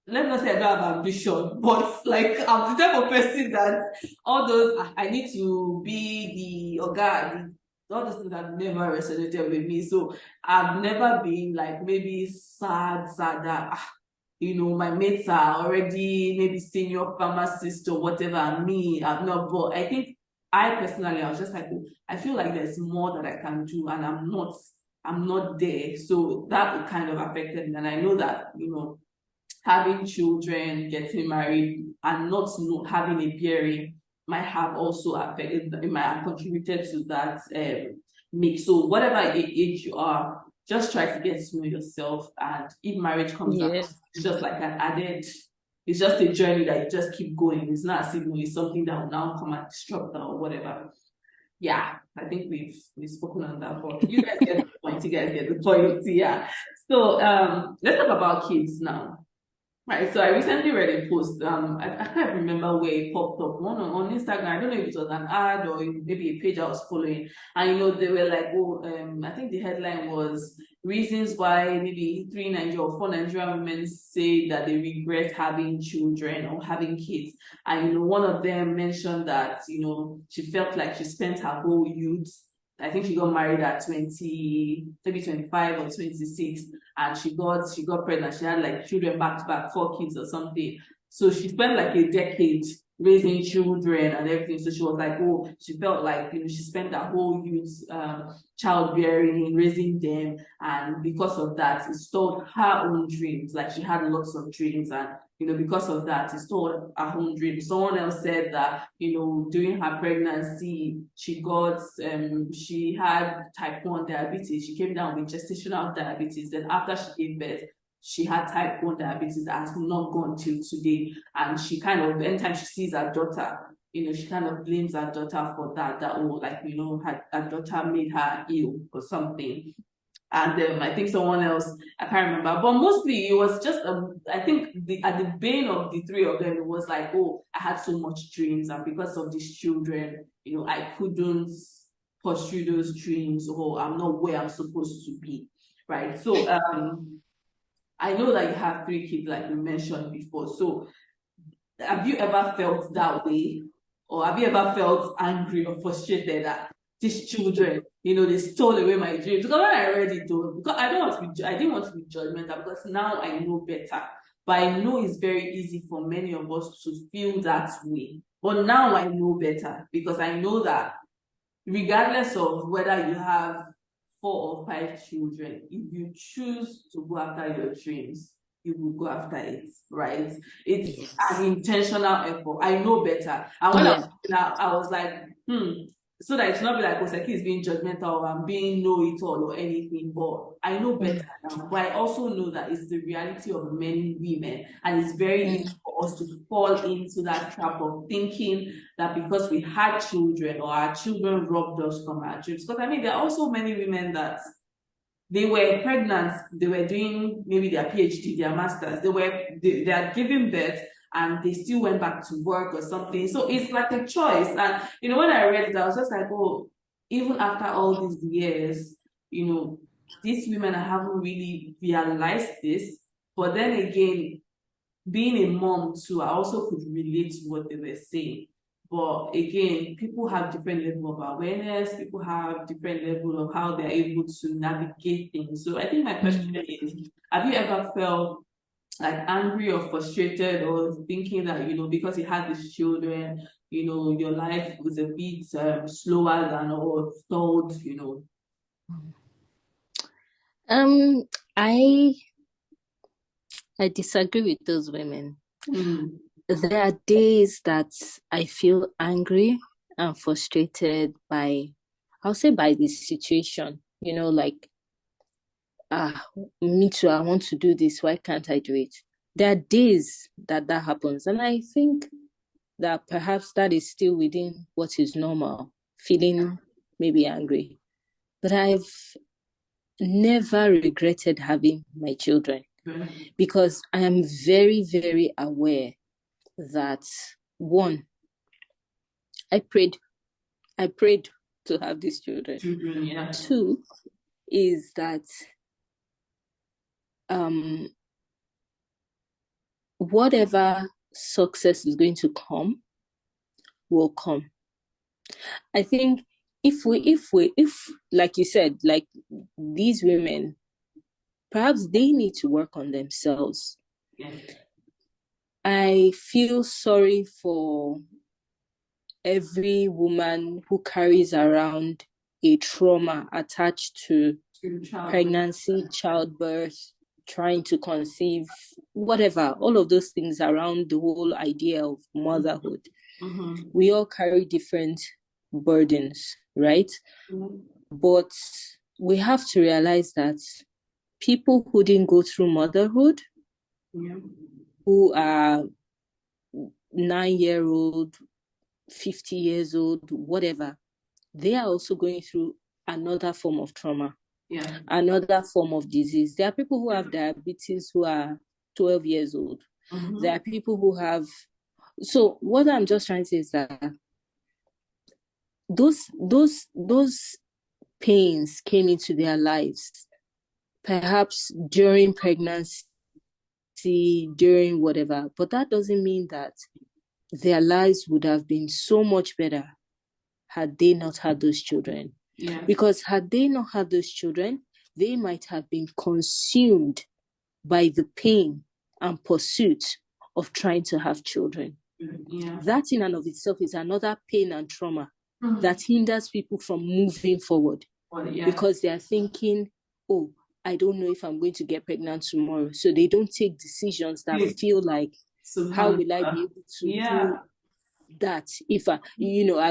Let me not say I don't have ambition, but like I'm the type of person that all those I need to be the Oga, all those things have never resonated with me. So I've never been like maybe sad that my mates are already maybe senior pharmacist or whatever, and me, I've not. But I think I personally, I was just like, I feel like there's more that I can do, and I'm not there. So that kind of affected me, and I know that having children, getting married, and not having a bearing might have also affected, it might have contributed to that mix. So whatever age you are, just try to get to know yourself. And if marriage comes up, it's just like it's just a journey that you just keep going. It's not as if it's something that will now come and disrupt or whatever. Yeah, I think we've spoken on that, but you guys get the point. You guys get the point. Yeah. So let's talk about kids now. Right, so I recently read a post. I can't remember where it popped up. One on Instagram. I don't know if it was an ad or maybe a page I was following. And they were like, I think the headline was reasons why maybe 4 Nigerian women say that they regret having children or having kids. And one of them mentioned that she felt like she spent her whole youth. I think she got married at 20, maybe 25 or 26, and she got pregnant. She had like children back to back, 4 kids or something. So she spent like a decade raising children and everything. So she was like, she felt like she spent her whole youth childbearing, raising them, and because of that, it stalled her own dreams. Like she had lots of dreams, and because of that, it stalled her own dreams. Someone else said that during her pregnancy, she had type 1 diabetes. She came down with gestational diabetes. Then after she gave birth, she had type 1 diabetes that has not gone till today. And she kind of, anytime she sees her daughter, she kind of blames her daughter for that, her daughter made her ill or something. And I think someone else, I can't remember, but mostly it was just, I think at the bane of the 3 of them, it was like, I had so much dreams, and because of these children, I couldn't pursue those dreams, or I'm not where I'm supposed to be, right? So, I know that you have 3 kids, like we mentioned before. So have you ever felt that way? Or have you ever felt angry or frustrated that these children, they stole away my dreams? Because when I read it though, because I didn't want to be judgmental, because now I know better. But I know it's very easy for many of us to feel that way. But now I know better, because I know that regardless of whether you have 4 or 5 children, if you choose to go after your dreams, you will go after it, right? It's an intentional effort. I know better. And when I was like, so that it's not be like Oseki is being judgmental or I'm being know-it-all or anything, but I know better now. But I also know that it's the reality of many women, and it's very easy for us to fall into that trap of thinking that because we had children or our children robbed us from our dreams. Because I mean, there are also many women that they were pregnant, they were doing maybe their PhD, their masters, they are giving birth, and they still went back to work or something. So it's like a choice. And when I read it, I was just like, oh, even after all these years, these women haven't really realized this. But then again, being a mom too, I also could relate to what they were saying. But again, people have different level of awareness, people have different level of how they're able to navigate things. So I think my question is, have you ever felt like angry or frustrated or thinking that, because you had these children, your life was a bit slower than or stalled, I disagree with those women. There are days that I feel angry and frustrated I'll say by the situation, like, me too, I want to do this, why can't I do it? There are days that happens, and I think that perhaps that is still within what is normal, feeling maybe angry. But I've never regretted having my children, because I am very, very aware that, one, I prayed to have these children. Yeah. Two is that whatever success is going to come will come. I think if like you said, like these women, perhaps they need to work on themselves. Yeah. I feel sorry for every woman who carries around a trauma attached to pregnancy, childbirth, trying to conceive, whatever, all of those things around the whole idea of motherhood. We all carry different burdens, right? But we have to realize that people who didn't go through motherhood, who are 9-year-old, 50 years old, whatever, they are also going through another form of trauma, another form of disease. There are people who have diabetes who are 12 years old. There are people who have... So what I'm just trying to say is that those pains came into their lives, perhaps during pregnancy, during whatever, but that doesn't mean that their lives would have been so much better had they not had those children. Because had they not had those children, they might have been consumed by the pain and pursuit of trying to have children. That in and of itself is another pain and trauma that hinders people from moving forward, because they are thinking, oh, I don't know if I'm going to get pregnant tomorrow. So they don't take decisions that feel like, how will I be able to do that if I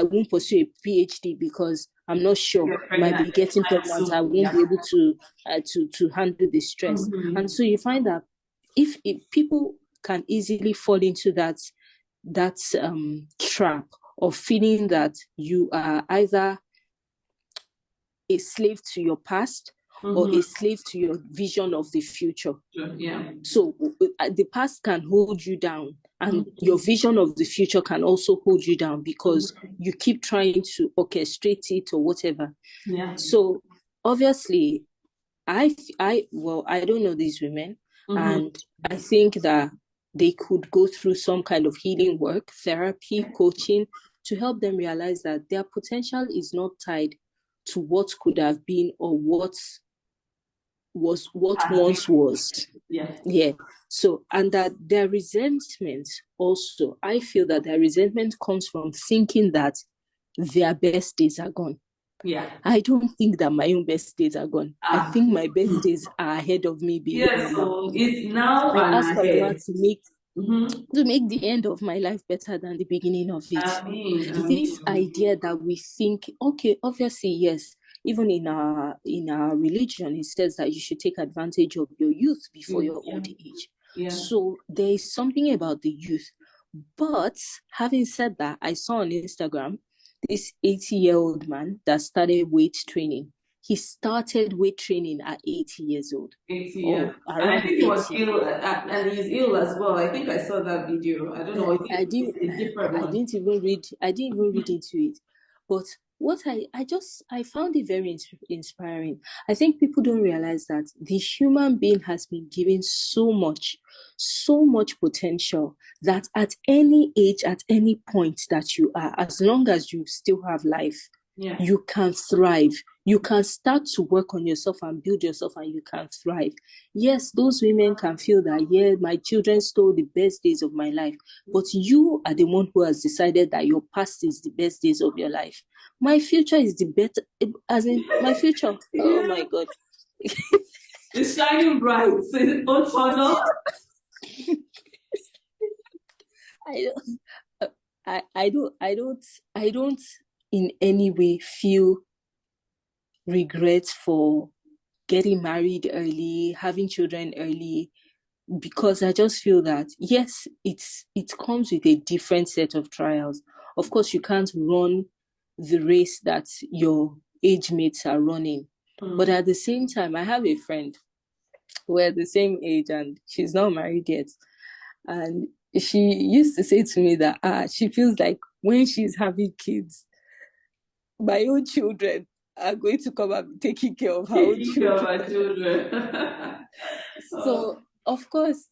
won't pursue a PhD because I'm not sure I might be getting pregnant. I won't be able to handle the stress. And so you find that if people can easily fall into that trap of feeling that you are either a slave to your past or a slave to your vision of the future. So the past can hold you down, and your vision of the future can also hold you down because you keep trying to orchestrate it or whatever. So obviously, I don't know these women, And I think that they could go through some kind of healing work, therapy, coaching, to help them realize that their potential is not tied to what could have been or what once was. Yeah. So, and that their resentment also, I feel that their resentment comes from thinking that their best days are gone. Yeah. I don't think that my own best days are gone. I think my best days are ahead of me. So it's now I and ask ahead. Allah to make the end of my life better than the beginning of it. This idea that we think, okay, obviously, yes, even in our religion, it says that you should take advantage of your youth before your old age. So there is something about the youth. But having said that, I saw on Instagram this 80-year-old man that started weight training. He started weight training at 80 years old. 80, yeah. And I think he was ill, and he's ill as well. I think I saw that video. I don't know. I didn't even read into it. But what I found it very inspiring. I think people don't realize that the human being has been given so much potential that at any age, at any point that you are, as long as you still have life, you can thrive. You can start to work on yourself and build yourself, and you can thrive. Yes, those women can feel that, yeah, my children stole the best days of my life, but you are the one who has decided that your past is the best days of your life. My future is the better, as in my future. Oh my God. It's shining bright. Don't turn up. I don't in any way feel regret for getting married early, having children early, because I just feel that, yes, it comes with a different set of trials. Of course, you can't run the race that your age mates are running. But at the same time, I have a friend, we're the same age and she's not married yet. And she used to say to me that she feels like when she's having kids, my own children are going to come and be taking care of her own children. So, of course,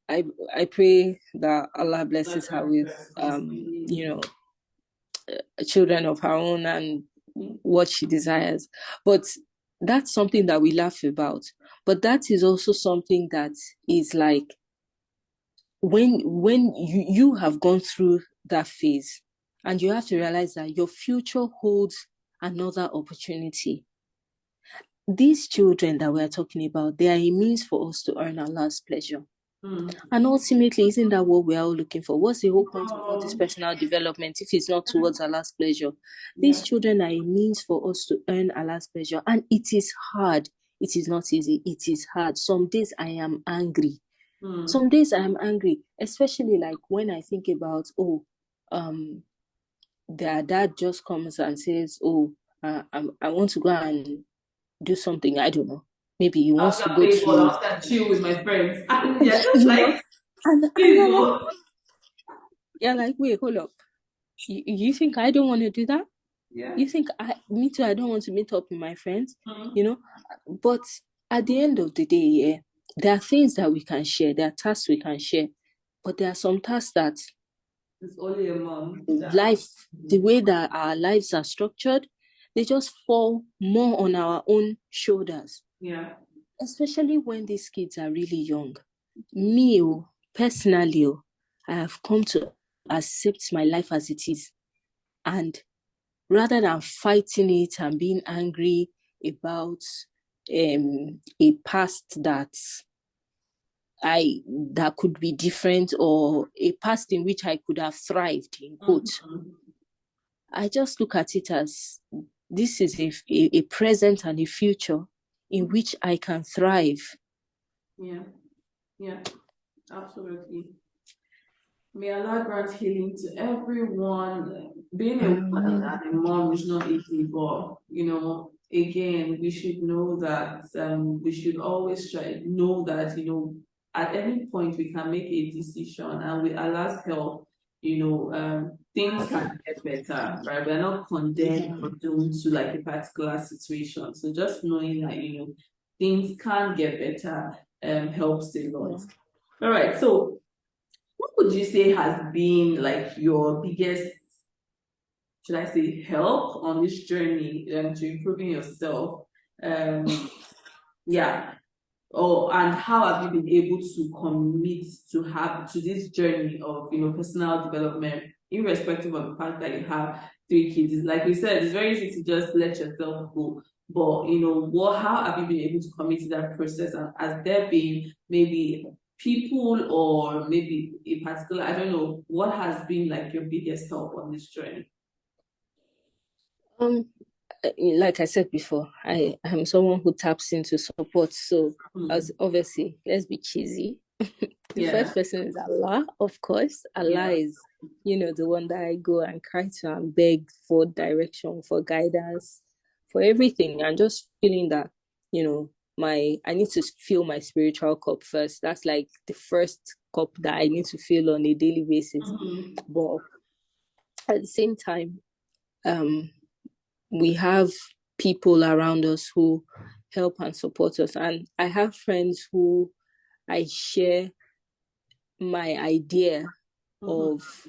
I pray that Allah blesses her with, children of her own and what she desires. But that's something that we laugh about. But that is also something that is like, when you have gone through that phase, and you have to realize that your future holds another opportunity. These children that we're talking about, they are a means for us to earn Allah's pleasure. And ultimately, isn't that what we're all looking for? What's the whole point of all this personal development if it's not towards Allah's pleasure? These children are a means for us to earn Allah's pleasure. And it is hard. It is not easy. It is hard. Some days I am angry. Some days I am angry, especially like when I think about, their dad just comes and says, I want to go and do something. I don't know. Maybe he wants to go to chill with my friends. And you're like, wait, hold up. You think I don't want to do that? Yeah. You think me too, I don't want to meet up with my friends, But at the end of the day, there are things that we can share. There are tasks we can share. But there are some tasks that it's only a mom. Life, the way that our lives are structured, they just fall more on our own shoulders. Yeah. Especially when these kids are really young. Me, personally, I have come to accept my life as it is. And rather than fighting it and being angry about a past that could be different, or a past in which I could have thrived, in quotes, I just look at it as this is a present and a future in which I can thrive. Yeah, absolutely. May Allah grant healing to everyone. Being a woman and a mom is not easy, but again, we should know that we should always know that at any point we can make a decision, and with Allah's help, things can get better, right? We're not condemned or doomed to like a particular situation. So just knowing that things can get better. helps a lot. All right, so what would you say has been like your biggest, should I say, help on this journey to improving yourself? Yeah. And how have you been able to commit to this journey of personal development, irrespective of the fact that you have 3 kids? Like we said, it's very easy to just let yourself go. But how have you been able to commit to that process? And has there been maybe people or maybe a particular, I don't know, what has been like your biggest help on this journey? Like I said before, I am someone who taps into support. So as obviously, let's be cheesy. The first person is Allah, of course. Allah is, the one that I go and cry to and beg for direction, for guidance, for everything. And just feeling that, I need to fill my spiritual cup first. That's like the first cup that I need to fill on a daily basis. But at the same time, we have people around us who help and support us. And I have friends who I share my idea of,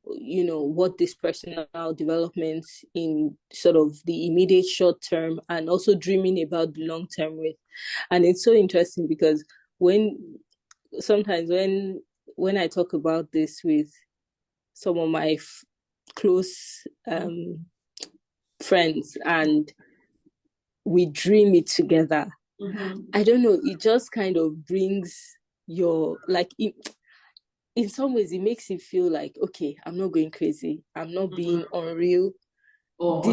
what this personal development in sort of the immediate short term and also dreaming about the long term with. And it's so interesting because sometimes when I talk about this with some of my close friends and we dream it together, I don't know, it just kind of brings your, like, in some ways it makes it feel like, okay, I'm not going crazy, I'm not being unreal, I'm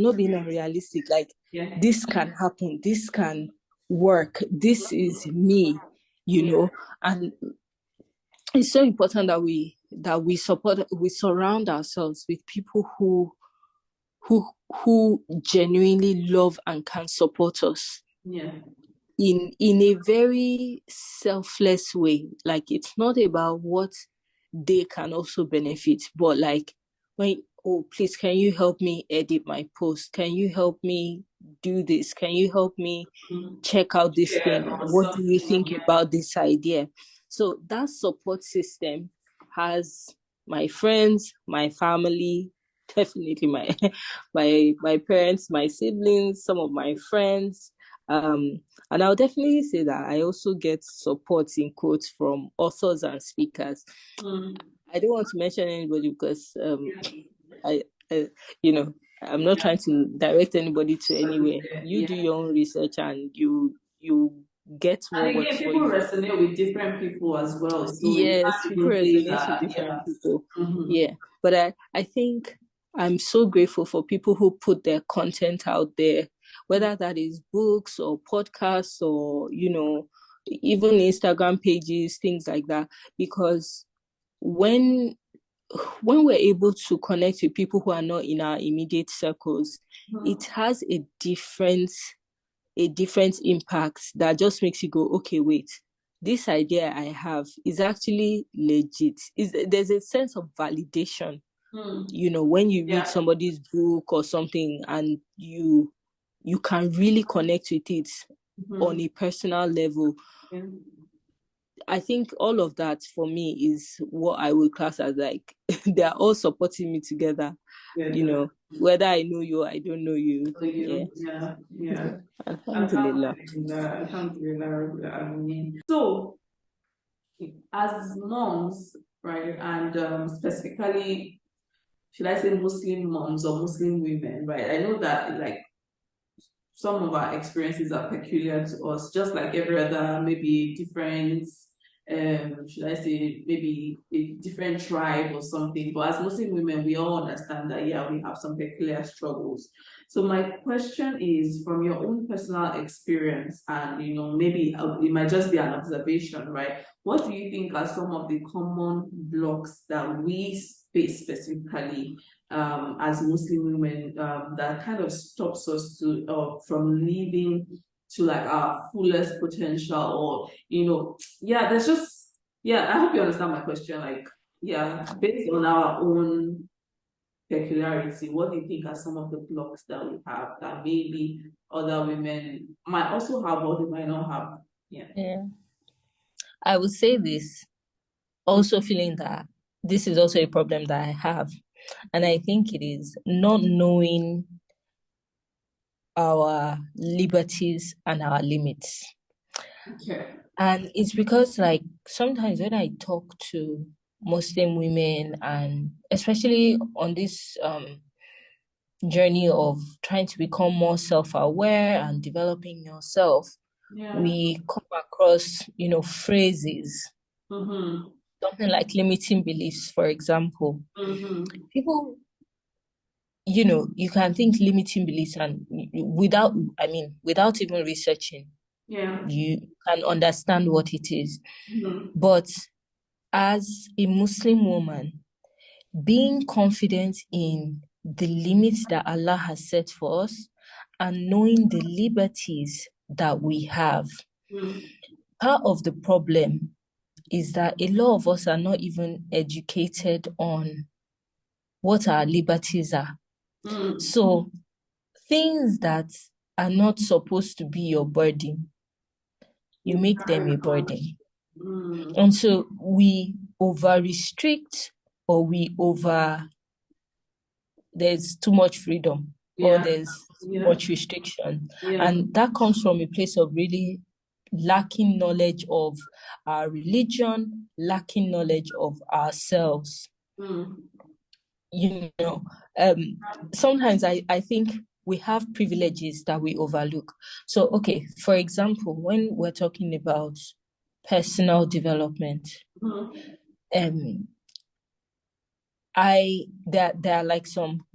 not being unrealistic, like this can happen, this can work, this is me, and it's so important that we surround ourselves with people who genuinely love and can support us in a very selfless way. Like, it's not about what they can also benefit, but like, please, can you help me edit my post? Can you help me do this? Can you help me check out this thing? What do you think about this idea? So that support system has my friends, my family, definitely my parents, my siblings, some of my friends, and I'll definitely say that I also get support in quotes from authors and speakers. I don't want to mention anybody because I'm not trying to direct anybody to anywhere. You do your own research and you get what works for you. People resonate with different people as well. So yes, people resonate with different people. Yeah, but I think I'm so grateful for people who put their content out there, whether that is books or podcasts or even Instagram pages, things like that, because when we're able to connect with people who are not in our immediate circles, it has a different impact that just makes you go, okay, wait, this idea I have is actually legit. There's a sense of validation, when you read somebody's book or something and you can really connect with it on a personal level. I think all of that for me is what I would class as like they are all supporting me together. Whether I know you or I don't know you. Alhamdulillah. So, as moms, right, and specifically, should I say Muslim moms or Muslim women, right? I know that like some of our experiences are peculiar to us, just like every other maybe different, should I say maybe a different tribe or something. But as Muslim women, we all understand that we have some peculiar struggles. So my question is, from your own personal experience, and maybe it might just be an observation, right? What do you think are some of the common blocks that we face specifically as Muslim women that kind of stops us from living to like our fullest potential, or there's just I hope you understand my question. Like, based on our own peculiarity? What do you think are some of the blocks that we have that maybe other women might also have or they might not have? Yeah. I would say this, also feeling that this is also a problem that I have. And I think it is not knowing our liberties and our limits. Okay. And it's because, like, sometimes when I talk to Muslim women, and especially on this journey of trying to become more self-aware and developing yourself, we come across, phrases, something like limiting beliefs, for example. People, you can think limiting beliefs, and without even researching, you can understand what it is. But as a Muslim woman, being confident in the limits that Allah has set for us and knowing the liberties that we have, part of the problem is that a lot of us are not even educated on what our liberties are. So things that are not supposed to be your burden, you make them a burden. And so we over restrict, or there's too much freedom, or there's too much restriction. And that comes from a place of really lacking knowledge of our religion, lacking knowledge of ourselves. Sometimes I think we have privileges that we overlook. So, okay, for example, when we're talking about personal development, there are like some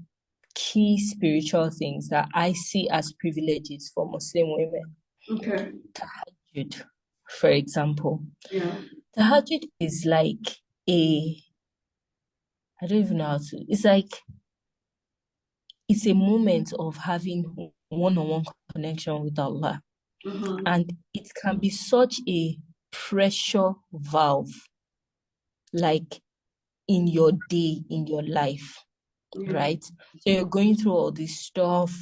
key spiritual things that I see as privileges for Muslim women. Okay. Tahajjud, for example. Tahajjud is like I don't even know how to, it's a moment of having one-on-one connection with Allah. And it can be such a pressure valve, like in your day, in your life, right? So you're going through all this stuff,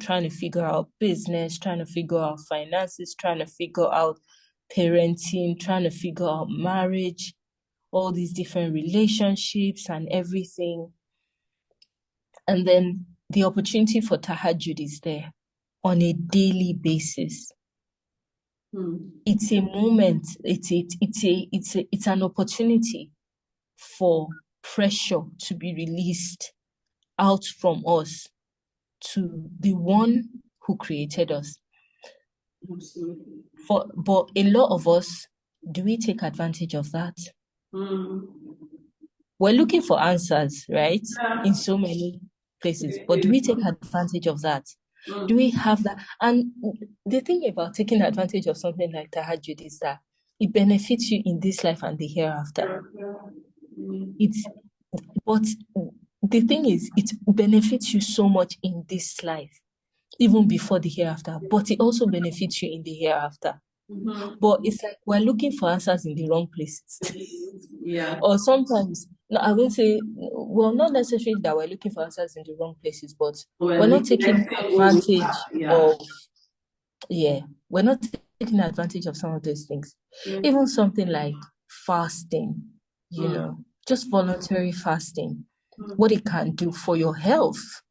trying to figure out business, trying to figure out finances, trying to figure out parenting, trying to figure out marriage, all these different relationships and everything. And then the opportunity for tahajjud is there on a daily basis. It's a moment, it's an opportunity for pressure to be released out from us to the one who created us. Absolutely. But a lot of us, do we take advantage of that? We're looking for answers, right? In so many places, but do we take advantage of that? Do we have that? And the thing about taking advantage of something like tahajjud is that it benefits you in this life and the hereafter. But the thing is, it benefits you so much in this life, even before the hereafter, but it also benefits you in the hereafter. But it's like we're looking for answers in the wrong places. Or sometimes, no, I won't say, well, not necessarily that we're looking for answers in the wrong places, but we're not taking advantage of, we're not taking advantage of some of those things. Even something like fasting, just voluntary fasting, what it can do for your health.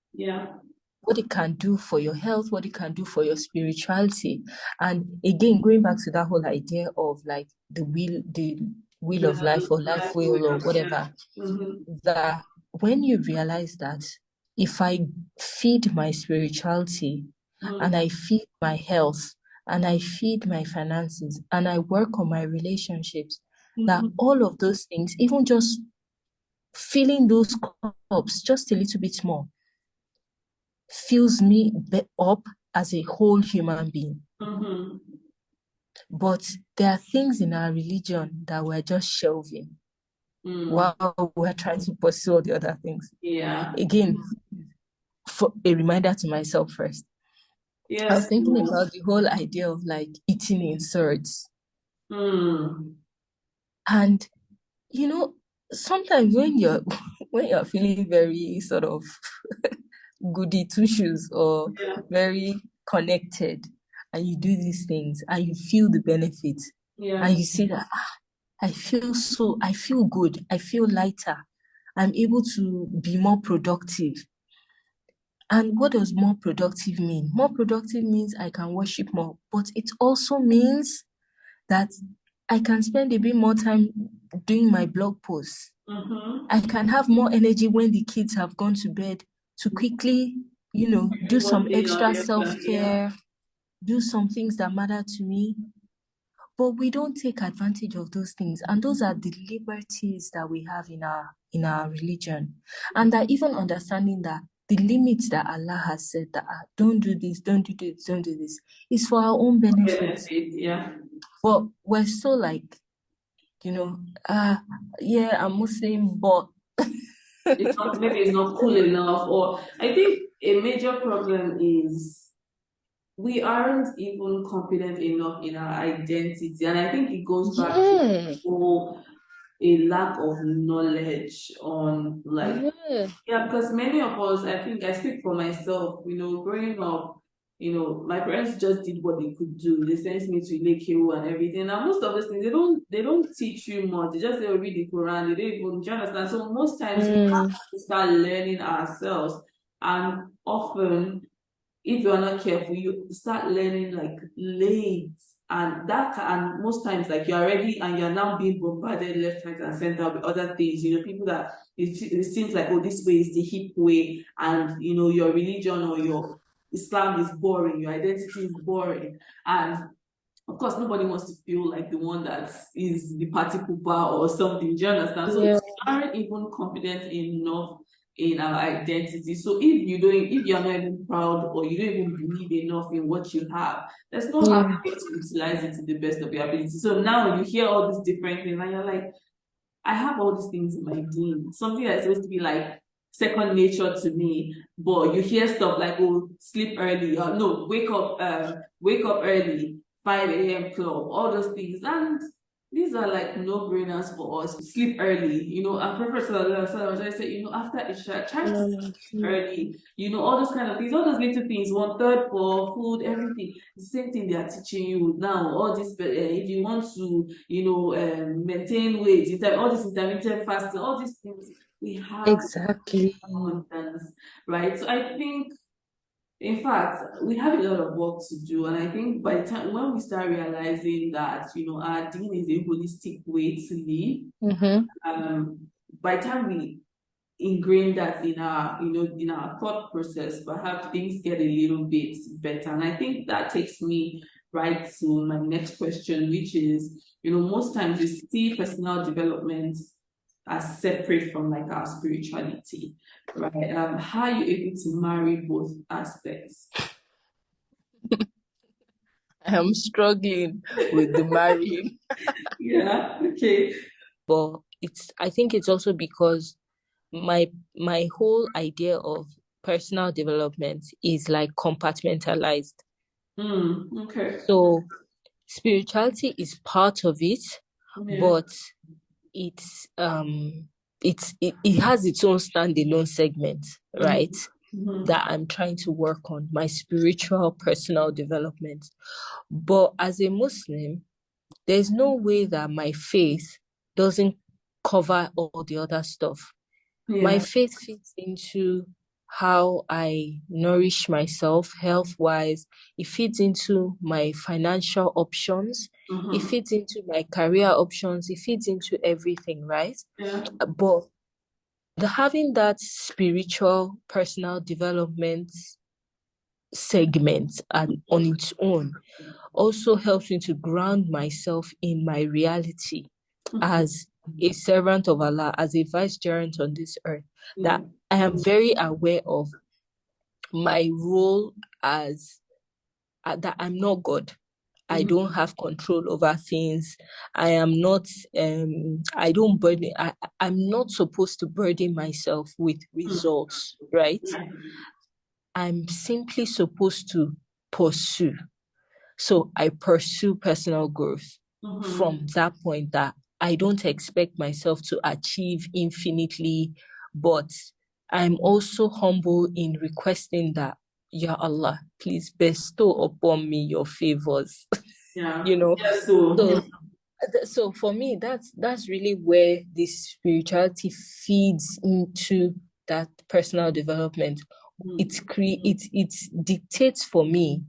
What it can do for your health, what it can do for your spirituality. And again, going back to that whole idea of like the wheel of life, or life wheel, or whatever, that when you realize that if I feed my spirituality and I feed my health and I feed my finances and I work on my relationships, that all of those things, even just filling those cups just a little bit more, fills me up as a whole human being. But there are things in our religion that we're just shelving while we're trying to pursue all the other things. Again, for a reminder to myself first. I was thinking about the whole idea of like eating in thirds. And sometimes when when you're feeling very sort of goody two shoes or very connected, and you do these things and you feel the benefit, and you see that I feel good, I feel lighter, I'm able to be more productive. And what does more productive mean? More productive means I can worship more, but it also means that I can spend a bit more time doing my blog posts. I can have more energy when the kids have gone to bed to quickly, do some extra self-care, do some things that matter to me. But we don't take advantage of those things. And those are the liberties that we have in our religion. And that even understanding that the limits that Allah has set that don't do this, don't do this, don't do this, is for our own benefit. But we're so like, I'm Muslim, but maybe it's not cool enough. Or I think a major problem is we aren't even confident enough in our identity, and I think it goes back to a lack of knowledge on because many of us, I think I speak for myself, growing up, my parents just did what they could do. They sent me to Lekeu and everything. And most of those things, they don't teach you much. They just say, read the Quran. They don't even, do you understand? So most times we have to start learning ourselves. And often, if you're not careful, you start learning like late. And most times, like you're already and you're now being bombarded left, right, and center with other things. People that it seems like, oh, this way is the hip way, and your religion or your Islam is boring, your identity is boring, and of course nobody wants to feel like the one that is the party pooper or something. Do you understand? So we aren't even confident enough in our identity. So if you're not even proud or you don't even believe enough in what you have, there's no how to utilize it to the best of your ability. So now you hear all these different things and you're like, I have all these things in my DNA. Something that's supposed to be like second nature to me, but you hear stuff like, oh, sleep early, or no, wake up early, 5 a.m. club, all those things. And these are like no-brainers for us. Sleep early, and Prophet Sallallahu say, after Isha, try to sleep early, all those kind of things, all those little things, 1/3 for food, everything. The same thing they are teaching you now. All this, if you want to, maintain weight, all this intermittent fasting, all these things we have exactly abundance, right? So I think, in fact, we have a lot of work to do, and I think by the time when we start realizing that our deen is a holistic way to live, by the time we ingrain that in our thought process, perhaps things get a little bit better. And I think that takes me right to my next question, which is, most times we see personal development as separate from like our spirituality, right? How are you able to marry both aspects? I'm struggling with the marrying. Yeah, okay. But I think it's also because my whole idea of personal development is like compartmentalized. Okay. So spirituality is part of it, but it has its own standalone segment, right? That I'm trying to work on, my spiritual personal development. But as a Muslim, there's no way that my faith doesn't cover all the other stuff. My faith fits into how I nourish myself health-wise. It fits into my financial options. It fits into my career options. It fits into everything, right? But having that spiritual personal development segment and on its own also helps me to ground myself in my reality as a servant of Allah, as a vicegerent on this earth, that I am very aware of my role as that I'm not God. I don't have control over things. I am not, I don't burden, I'm not supposed to burden myself with results, right? I'm simply supposed to pursue. So I pursue personal growth from that point, that I don't expect myself to achieve infinitely, but I'm also humble in requesting that, Ya Allah, please bestow upon me your favors. Yeah. Yeah, so for me, that's really where this spirituality feeds into that personal development. It dictates for me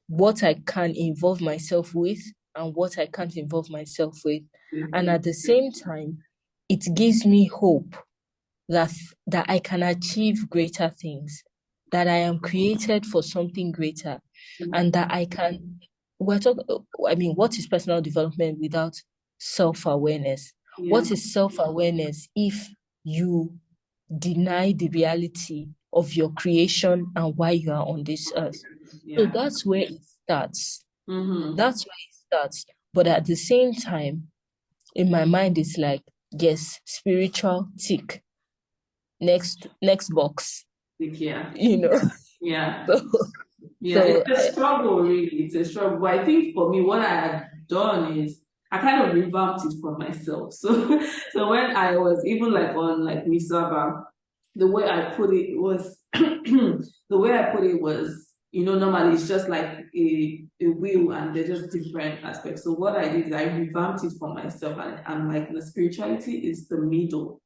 what I can involve myself with and what I can't involve myself with. And at the same time, it gives me hope that I can achieve greater things, that I am created for something greater, and that I can. What is personal development without self-awareness? Yeah. What is self-awareness if you deny the reality of your creation and why you are on this earth? Yeah. So that's where it starts. Mm-hmm. That's where it starts. But at the same time, in my mind, it's like, yes, spiritual tick. Next box. Yeah. Yeah. Yeah, it's a struggle, really. It's a struggle. But I think for me, what I had done is I kind of revamped it for myself. So when I was even like on like Misaba, the way I put it was normally it's just like a wheel and they're just different aspects. So what I did is I revamped it for myself, and I'm like, the spirituality is the middle,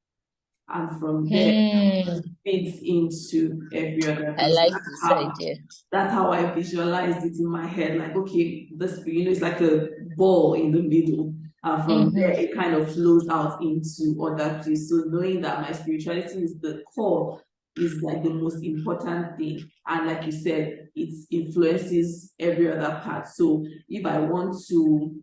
and from there fits into every other thing. I like this idea. That's how I visualized it in my head. Like, okay, this, it's like a ball in the middle. And from there, it kind of flows out into other places. So knowing that my spirituality is the core is like the most important thing. And like you said, it influences every other part. So if I want to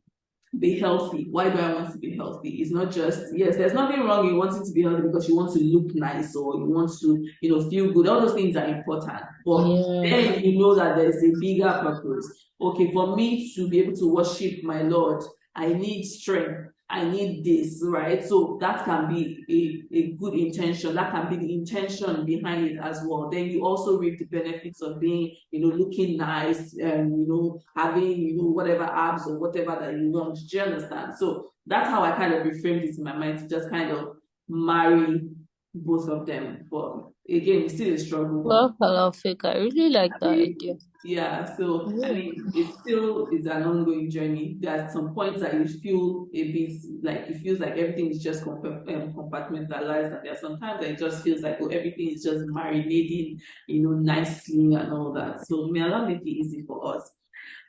be healthy. Why do I want to be healthy? It's not just, yes, there's nothing wrong in wanting to be healthy because you want to look nice or you want to, feel good. All those things are important. But then you know that there's a bigger purpose. Okay, for me to be able to worship my Lord, I need strength. I need this, right? So that can be a good intention. That can be the intention behind it as well. Then you also reap the benefits of being, looking nice and, having, whatever abs or whatever that you want. Do you understand? So that's how I kind of reframed it in my mind, to just kind of marry both of them. But again, it's still a struggle. Well, Falafik, I really like that idea. Yeah, so I mean, it's an ongoing journey. There are some points that you feel a bit like it feels like everything is just compartmentalized, and there are sometimes that it just feels like everything is just marinating, nicely and all that. So may Allah make it easy for us.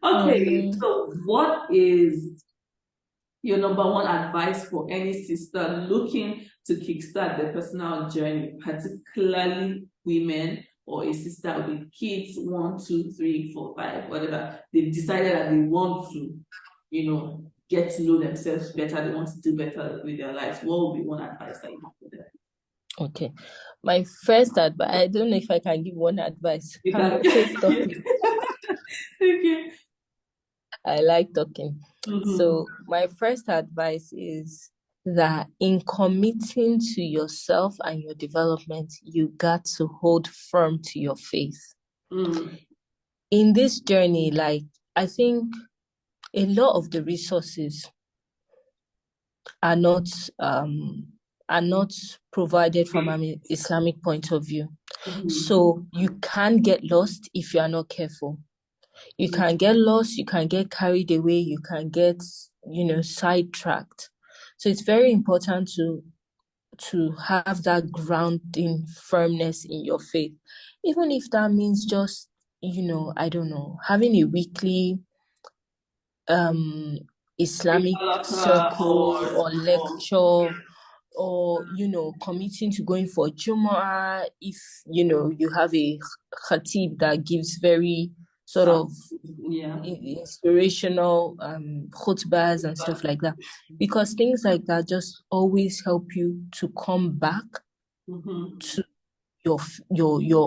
Okay, so what is your number one advice for any sister looking to kickstart their personal journey, particularly women or a sister with kids, 1, 2, 3, 4, 5, whatever? They've decided that they want to, get to know themselves better. They want to do better with their lives. What would be one advice that you have for them? Okay. My first advice, I don't know if I can give one advice. I'm okay talking. Okay. I like talking. So my first advice is that in committing to yourself and your development, you got to hold firm to your faith. In this journey, like, I think a lot of the resources are not provided from an Islamic point of view. So you can get lost if you are not careful. You can get lost, you can get carried away, you can get, sidetracked. So it's very important to have that grounding firmness in your faith. Even if that means just, I don't know, having a weekly Islamic circle or lecture, or committing to going for Jumu'ah if you have a khatib that gives very sort of inspirational khutbahs and stuff like that, because things like that just always help you to come back to your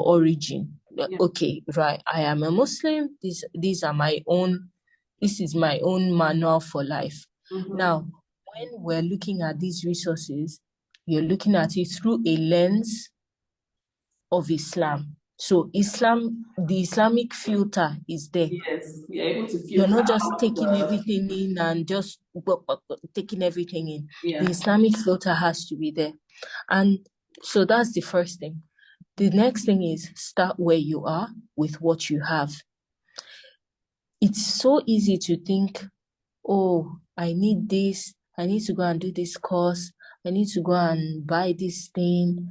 origin. Okay, right, I am a Muslim. These are my own. This is my own manual for life. Now, when we're looking at these resources, you're looking at it through a lens of Islam. So Islam, the Islamic filter is there. Yes, you're able to filter. You're not just taking everything in and just taking everything in. The Islamic filter has to be there. And So that's the first thing. The next thing is start where you are with what you have. It's so easy to think, oh, I need this. I need to go and do this course. I need to go and buy this thing.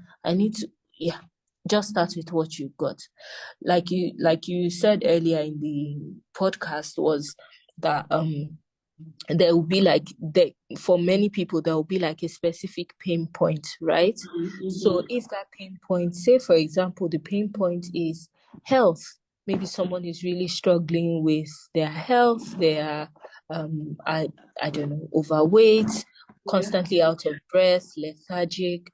Yeah, just start with what you've got. Like you said earlier in the podcast, was that there will be like for many people there will be like a specific pain point, right? Mm-hmm. So if that pain point, say for example, the pain point is health, maybe someone is really struggling with their health, they are I don't know, overweight, constantly out of breath, lethargic.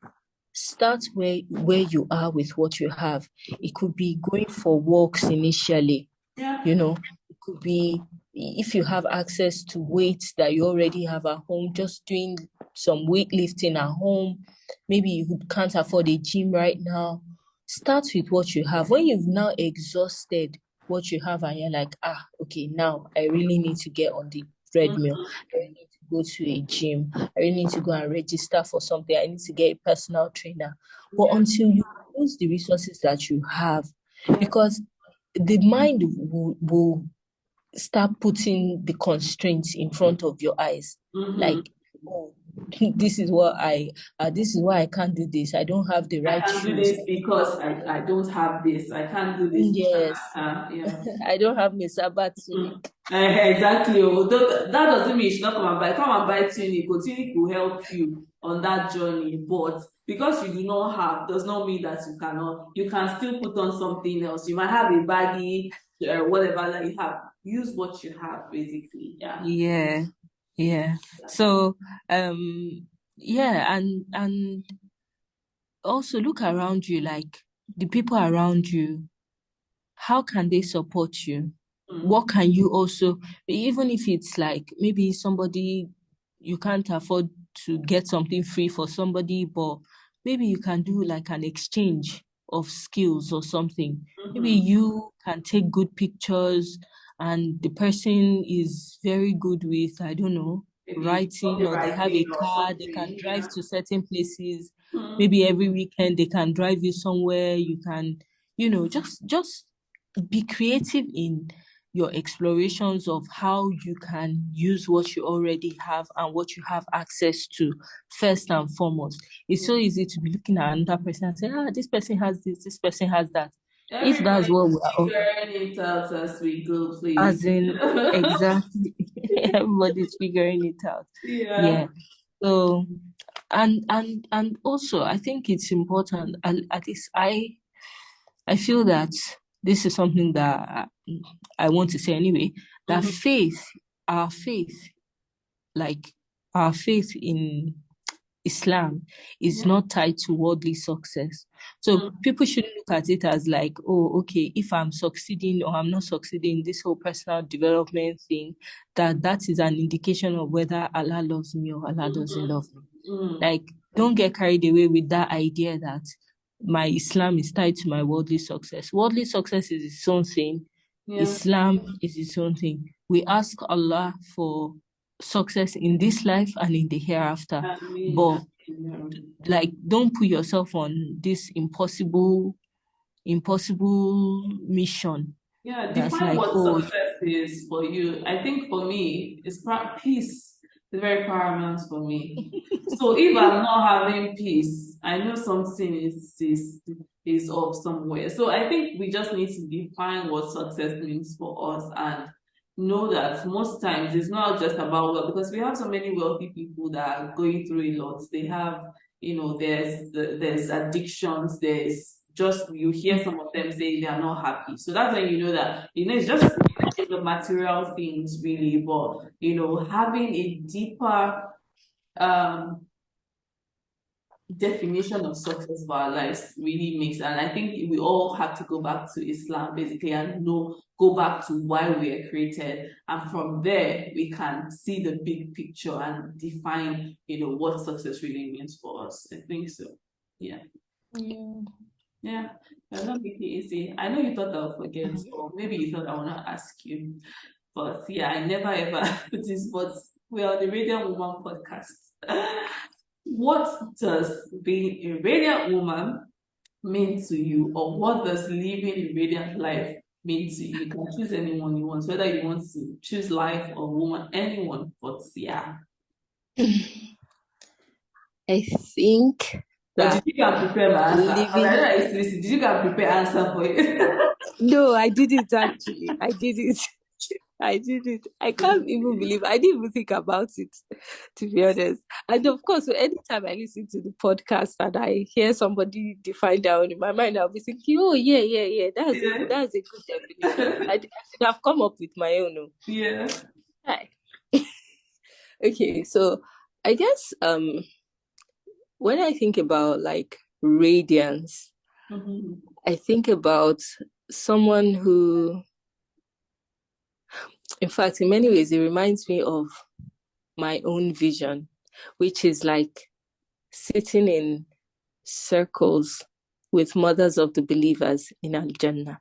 Start where you are with what you have. It could be going for walks initially. Yeah. It could be, if you have access to weights that you already have at home, just doing some weightlifting at home. Maybe you can't afford a gym right now. Start with what you have. When you've now exhausted what you have and you're like, okay, now I really need to get on the treadmill. I really need to go to a gym. I really need to go and register for something. I need to get a personal trainer. But until you use the resources that you have, because the mind will start putting the constraints in front of your eyes. Like, oh, this is why I can't do this. I don't have the right I can't do shoes. this because I don't have this. I can't do this. Yes. Yeah. I don't have my Sabbath tunic. Exactly. That doesn't mean you should not come and buy. Come and buy tunic. Tunic will help you on that journey. But because you do not have, does not mean that you cannot. You can still put on something else. You might have a baggy, whatever that you have. Use what you have, basically. Yeah. So, yeah, and also look around you, like the people around you. How can they support you? What can you also, even if it's like maybe somebody, you can't afford to get something free for somebody, but maybe you can do like an exchange of skills or something. Maybe you can take good pictures and the person is very good with, I don't know, writing, or they have a car, they can drive to certain places. Maybe every weekend they can drive you somewhere. You can, just be creative in your explorations of how you can use what you already have and what you have access to first and foremost. It's so easy to be looking at another person and say, this person has this person has that. If that's what we are, figuring it out as we go, please. as in, exactly. Everybody's figuring it out. Yeah. So, and also, I think it's important, and at least I feel that this is something that I want to say anyway, that our faith, like our faith in Islam, is not tied to worldly success. So people shouldn't look at it as like, oh, okay, if I'm succeeding or I'm not succeeding, this whole personal development thing, that is an indication of whether Allah loves me or Allah doesn't love me. Like, don't get carried away with that idea that my Islam is tied to my worldly success. Worldly success is its own thing. Islam is its own thing. We ask Allah for success in this life and in the hereafter. But like, don't put yourself on this impossible mission. Yeah, That's define like, what success is for you. I think for me, it's peace. It's very paramount for me. So if I'm not having peace, I know something is off somewhere. So I think we just need to define what success means for us and know that most times it's not just about wealth, because we have so many wealthy people that are going through a lot. They have, there's addictions, there's just, you hear some of them say they are not happy. So that's when you know that, it's just the material things really, but having a deeper definition of success for our lives really makes, and I think we all have to go back to Islam basically and go back to why we are created, and from there we can see the big picture and define what success really means for us. I think so. Yeah, that's not make it easy. I know you thought I would forget, or maybe you thought I want to ask you, but yeah, I never ever put this, but we're on the Radio Woman podcast. what does being a radiant woman mean to you, or what does living a radiant life mean to you? You can choose anyone you want, whether you want to choose life or woman, anyone, but yeah. I think But that did you can prepare my answer? Because I living. know I used to listen. Did you can prepare answer for it? No, I did it actually. I did it. I did it. I can't even believe I didn't even think about it, to be honest. And of course, anytime I listen to the podcast and I hear somebody define down in my mind, I'll be thinking, oh yeah. That's Yeah. that's a good definition. I should have come up with my own. Yeah. Hi. Okay, so I guess when I think about like radiance, I think about someone who, in fact, in many ways, it reminds me of my own vision, which is like sitting in circles with mothers of the believers in Al-Jannah.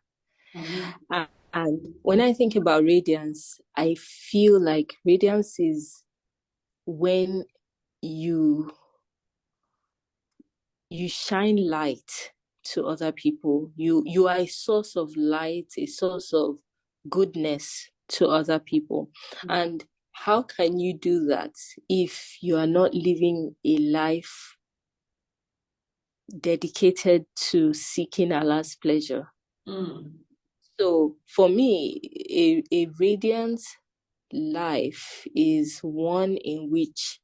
And when I think about radiance, I feel like radiance is when you shine light to other people. You are a source of light, a source of goodness to other people. And how can you do that if you are not living a life dedicated to seeking Allah's pleasure? So for me, a radiant life is one in which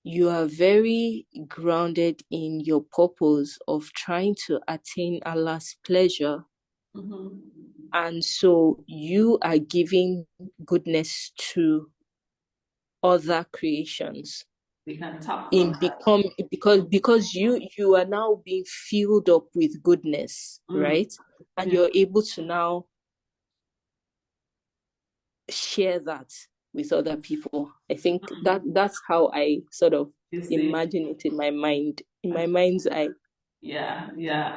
you are very grounded in your purpose of trying to attain Allah's pleasure. And so you are giving goodness to other creations. We can tap in become because you are now being filled up with goodness, right? And you're able to now share that with other people. I think that's how I sort of imagine it in my mind, in my mind's eye. Yeah,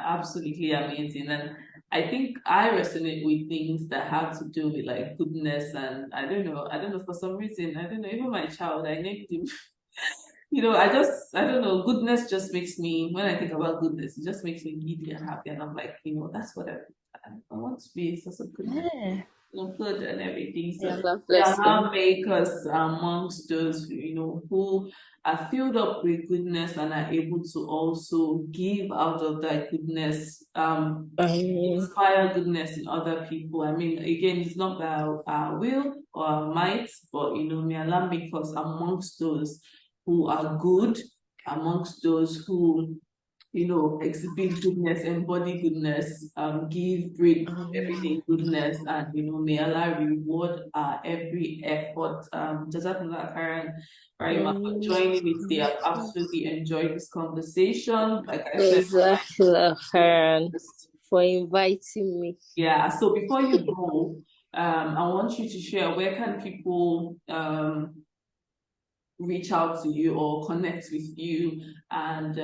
absolutely amazing. And I think I resonate with things that have to do with like goodness, and I don't know, for some reason, I don't know, even my child, I named him. I don't know, goodness just makes me, when I think about goodness, it just makes me giddy and happy, and I'm like, that's what I want to be, such a goodness. Good and everything. So Allah make us amongst those who are filled up with goodness and are able to also give out of that goodness, inspire goodness in other people. I mean, again, it's not by our will or our might, but may Allah make us amongst those who are good, amongst those who exhibit goodness, embody goodness, bring everything goodness, and may Allah reward every effort. Jazakallah khairan, Raimat, for joining me today. I've absolutely enjoyed this conversation. Like I said, Jazakallah khairan for inviting me. Yeah, so before you go, I want you to share, where can people reach out to you or connect with you, and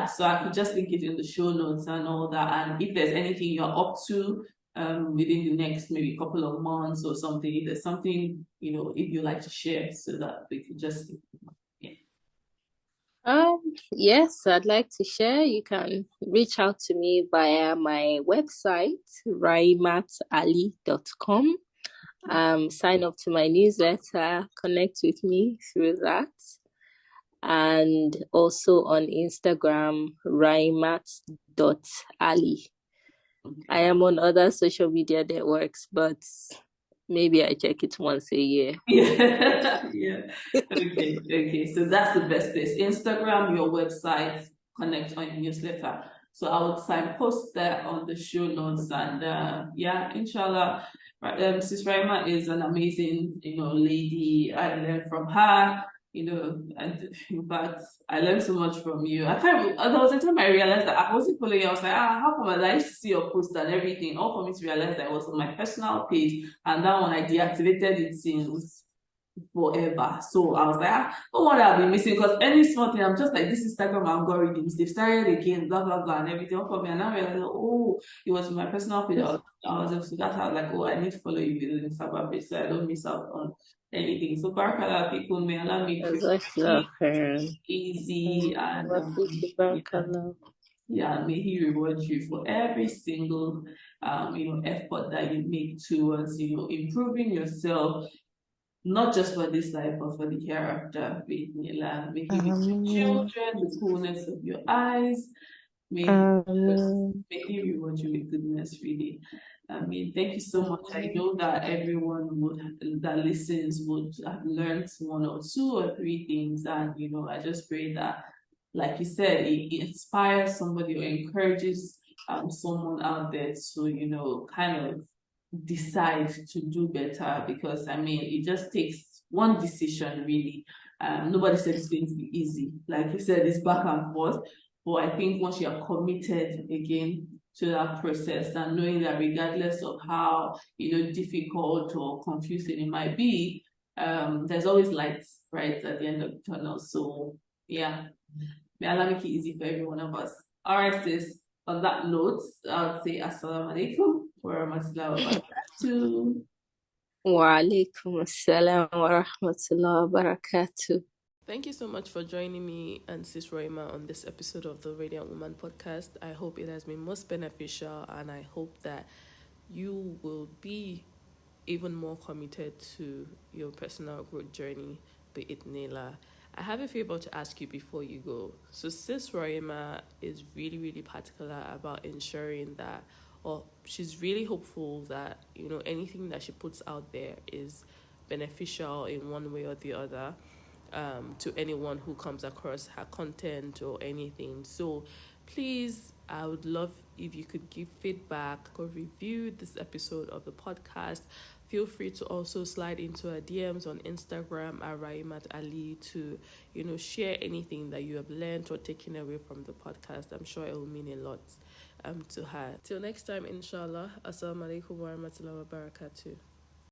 so I could just link it in the show notes and all that, and if there's anything you're up to within the next maybe couple of months or something, if there's something if you like to share, so that we could just yes, I'd like to share. You can reach out to me via my website, raimatali.com. Sign up to my newsletter, connect with me through that. And also on Instagram, raimat.ali. I am on other social media networks, but maybe I check it once a year. Yeah. Okay. So that's the best place. Instagram, your website, connect on your newsletter. So I would signpost that on the show notes, and inshallah. Sis Raimat is an amazing, lady. I learned from her, and in fact, I learned so much from you. There was a time I realized that I wasn't following you. I was like, how come I used to see your post and everything, all for me to realize that it was on my personal page, and that one I deactivated it since forever. So I was like, no wonder I've been missing, because any small thing, I'm just like, this Instagram algorithms, they've started again, blah blah blah, and everything for me. And now I realized, oh, it was my personal page. I was just, that's how like, oh, I need to follow you with the Instagram page so I don't miss out on anything. So barakallah, people, may Allah make you easy, and yeah, may He reward you for every single effort that you make towards improving yourself, not just for this life, but for the hereafter. May He give you children, the coolness of your eyes. May He reward you with goodness, really. I mean, thank you so much. I know that everyone that listens would have learned one or two or three things, and I just pray that, like you said, it inspires somebody or encourages someone out there to kind of decide to do better, because I mean, it just takes one decision, really. Nobody said it's going to be easy. Like you said, it's back and forth. But I think once you are committed again to that process, and knowing that regardless of how difficult or confusing it might be, there's always light right at the end of the tunnel. So yeah, may Allah make it easy for every one of us. All right, sis. On that note, I'll say assalamu alaikum wa rahmatullahi wa barakatuh. Wa alaikum assalam wa rahmatullahi wa barakatuh. Thank you so much for joining me and Sis Raimat on this episode of the Radiant Woman podcast. I hope it has been most beneficial, and I hope that you will be even more committed to your personal growth journey, bi'idhnillah. I have a favor to ask you before you go. So Sis Raimat is really, really particular about ensuring that, or she's really hopeful that, anything that she puts out there is beneficial in one way or the other. To anyone who comes across her content or anything. So please, I would love if you could give feedback or review this episode of the podcast. Feel free to also slide into her DMs on Instagram at Raimat Ali to, share anything that you have learned or taken away from the podcast. I'm sure it will mean a lot to her. Till next time, inshallah. Assalamu alaikum wa rahmatullahi wa barakatuh.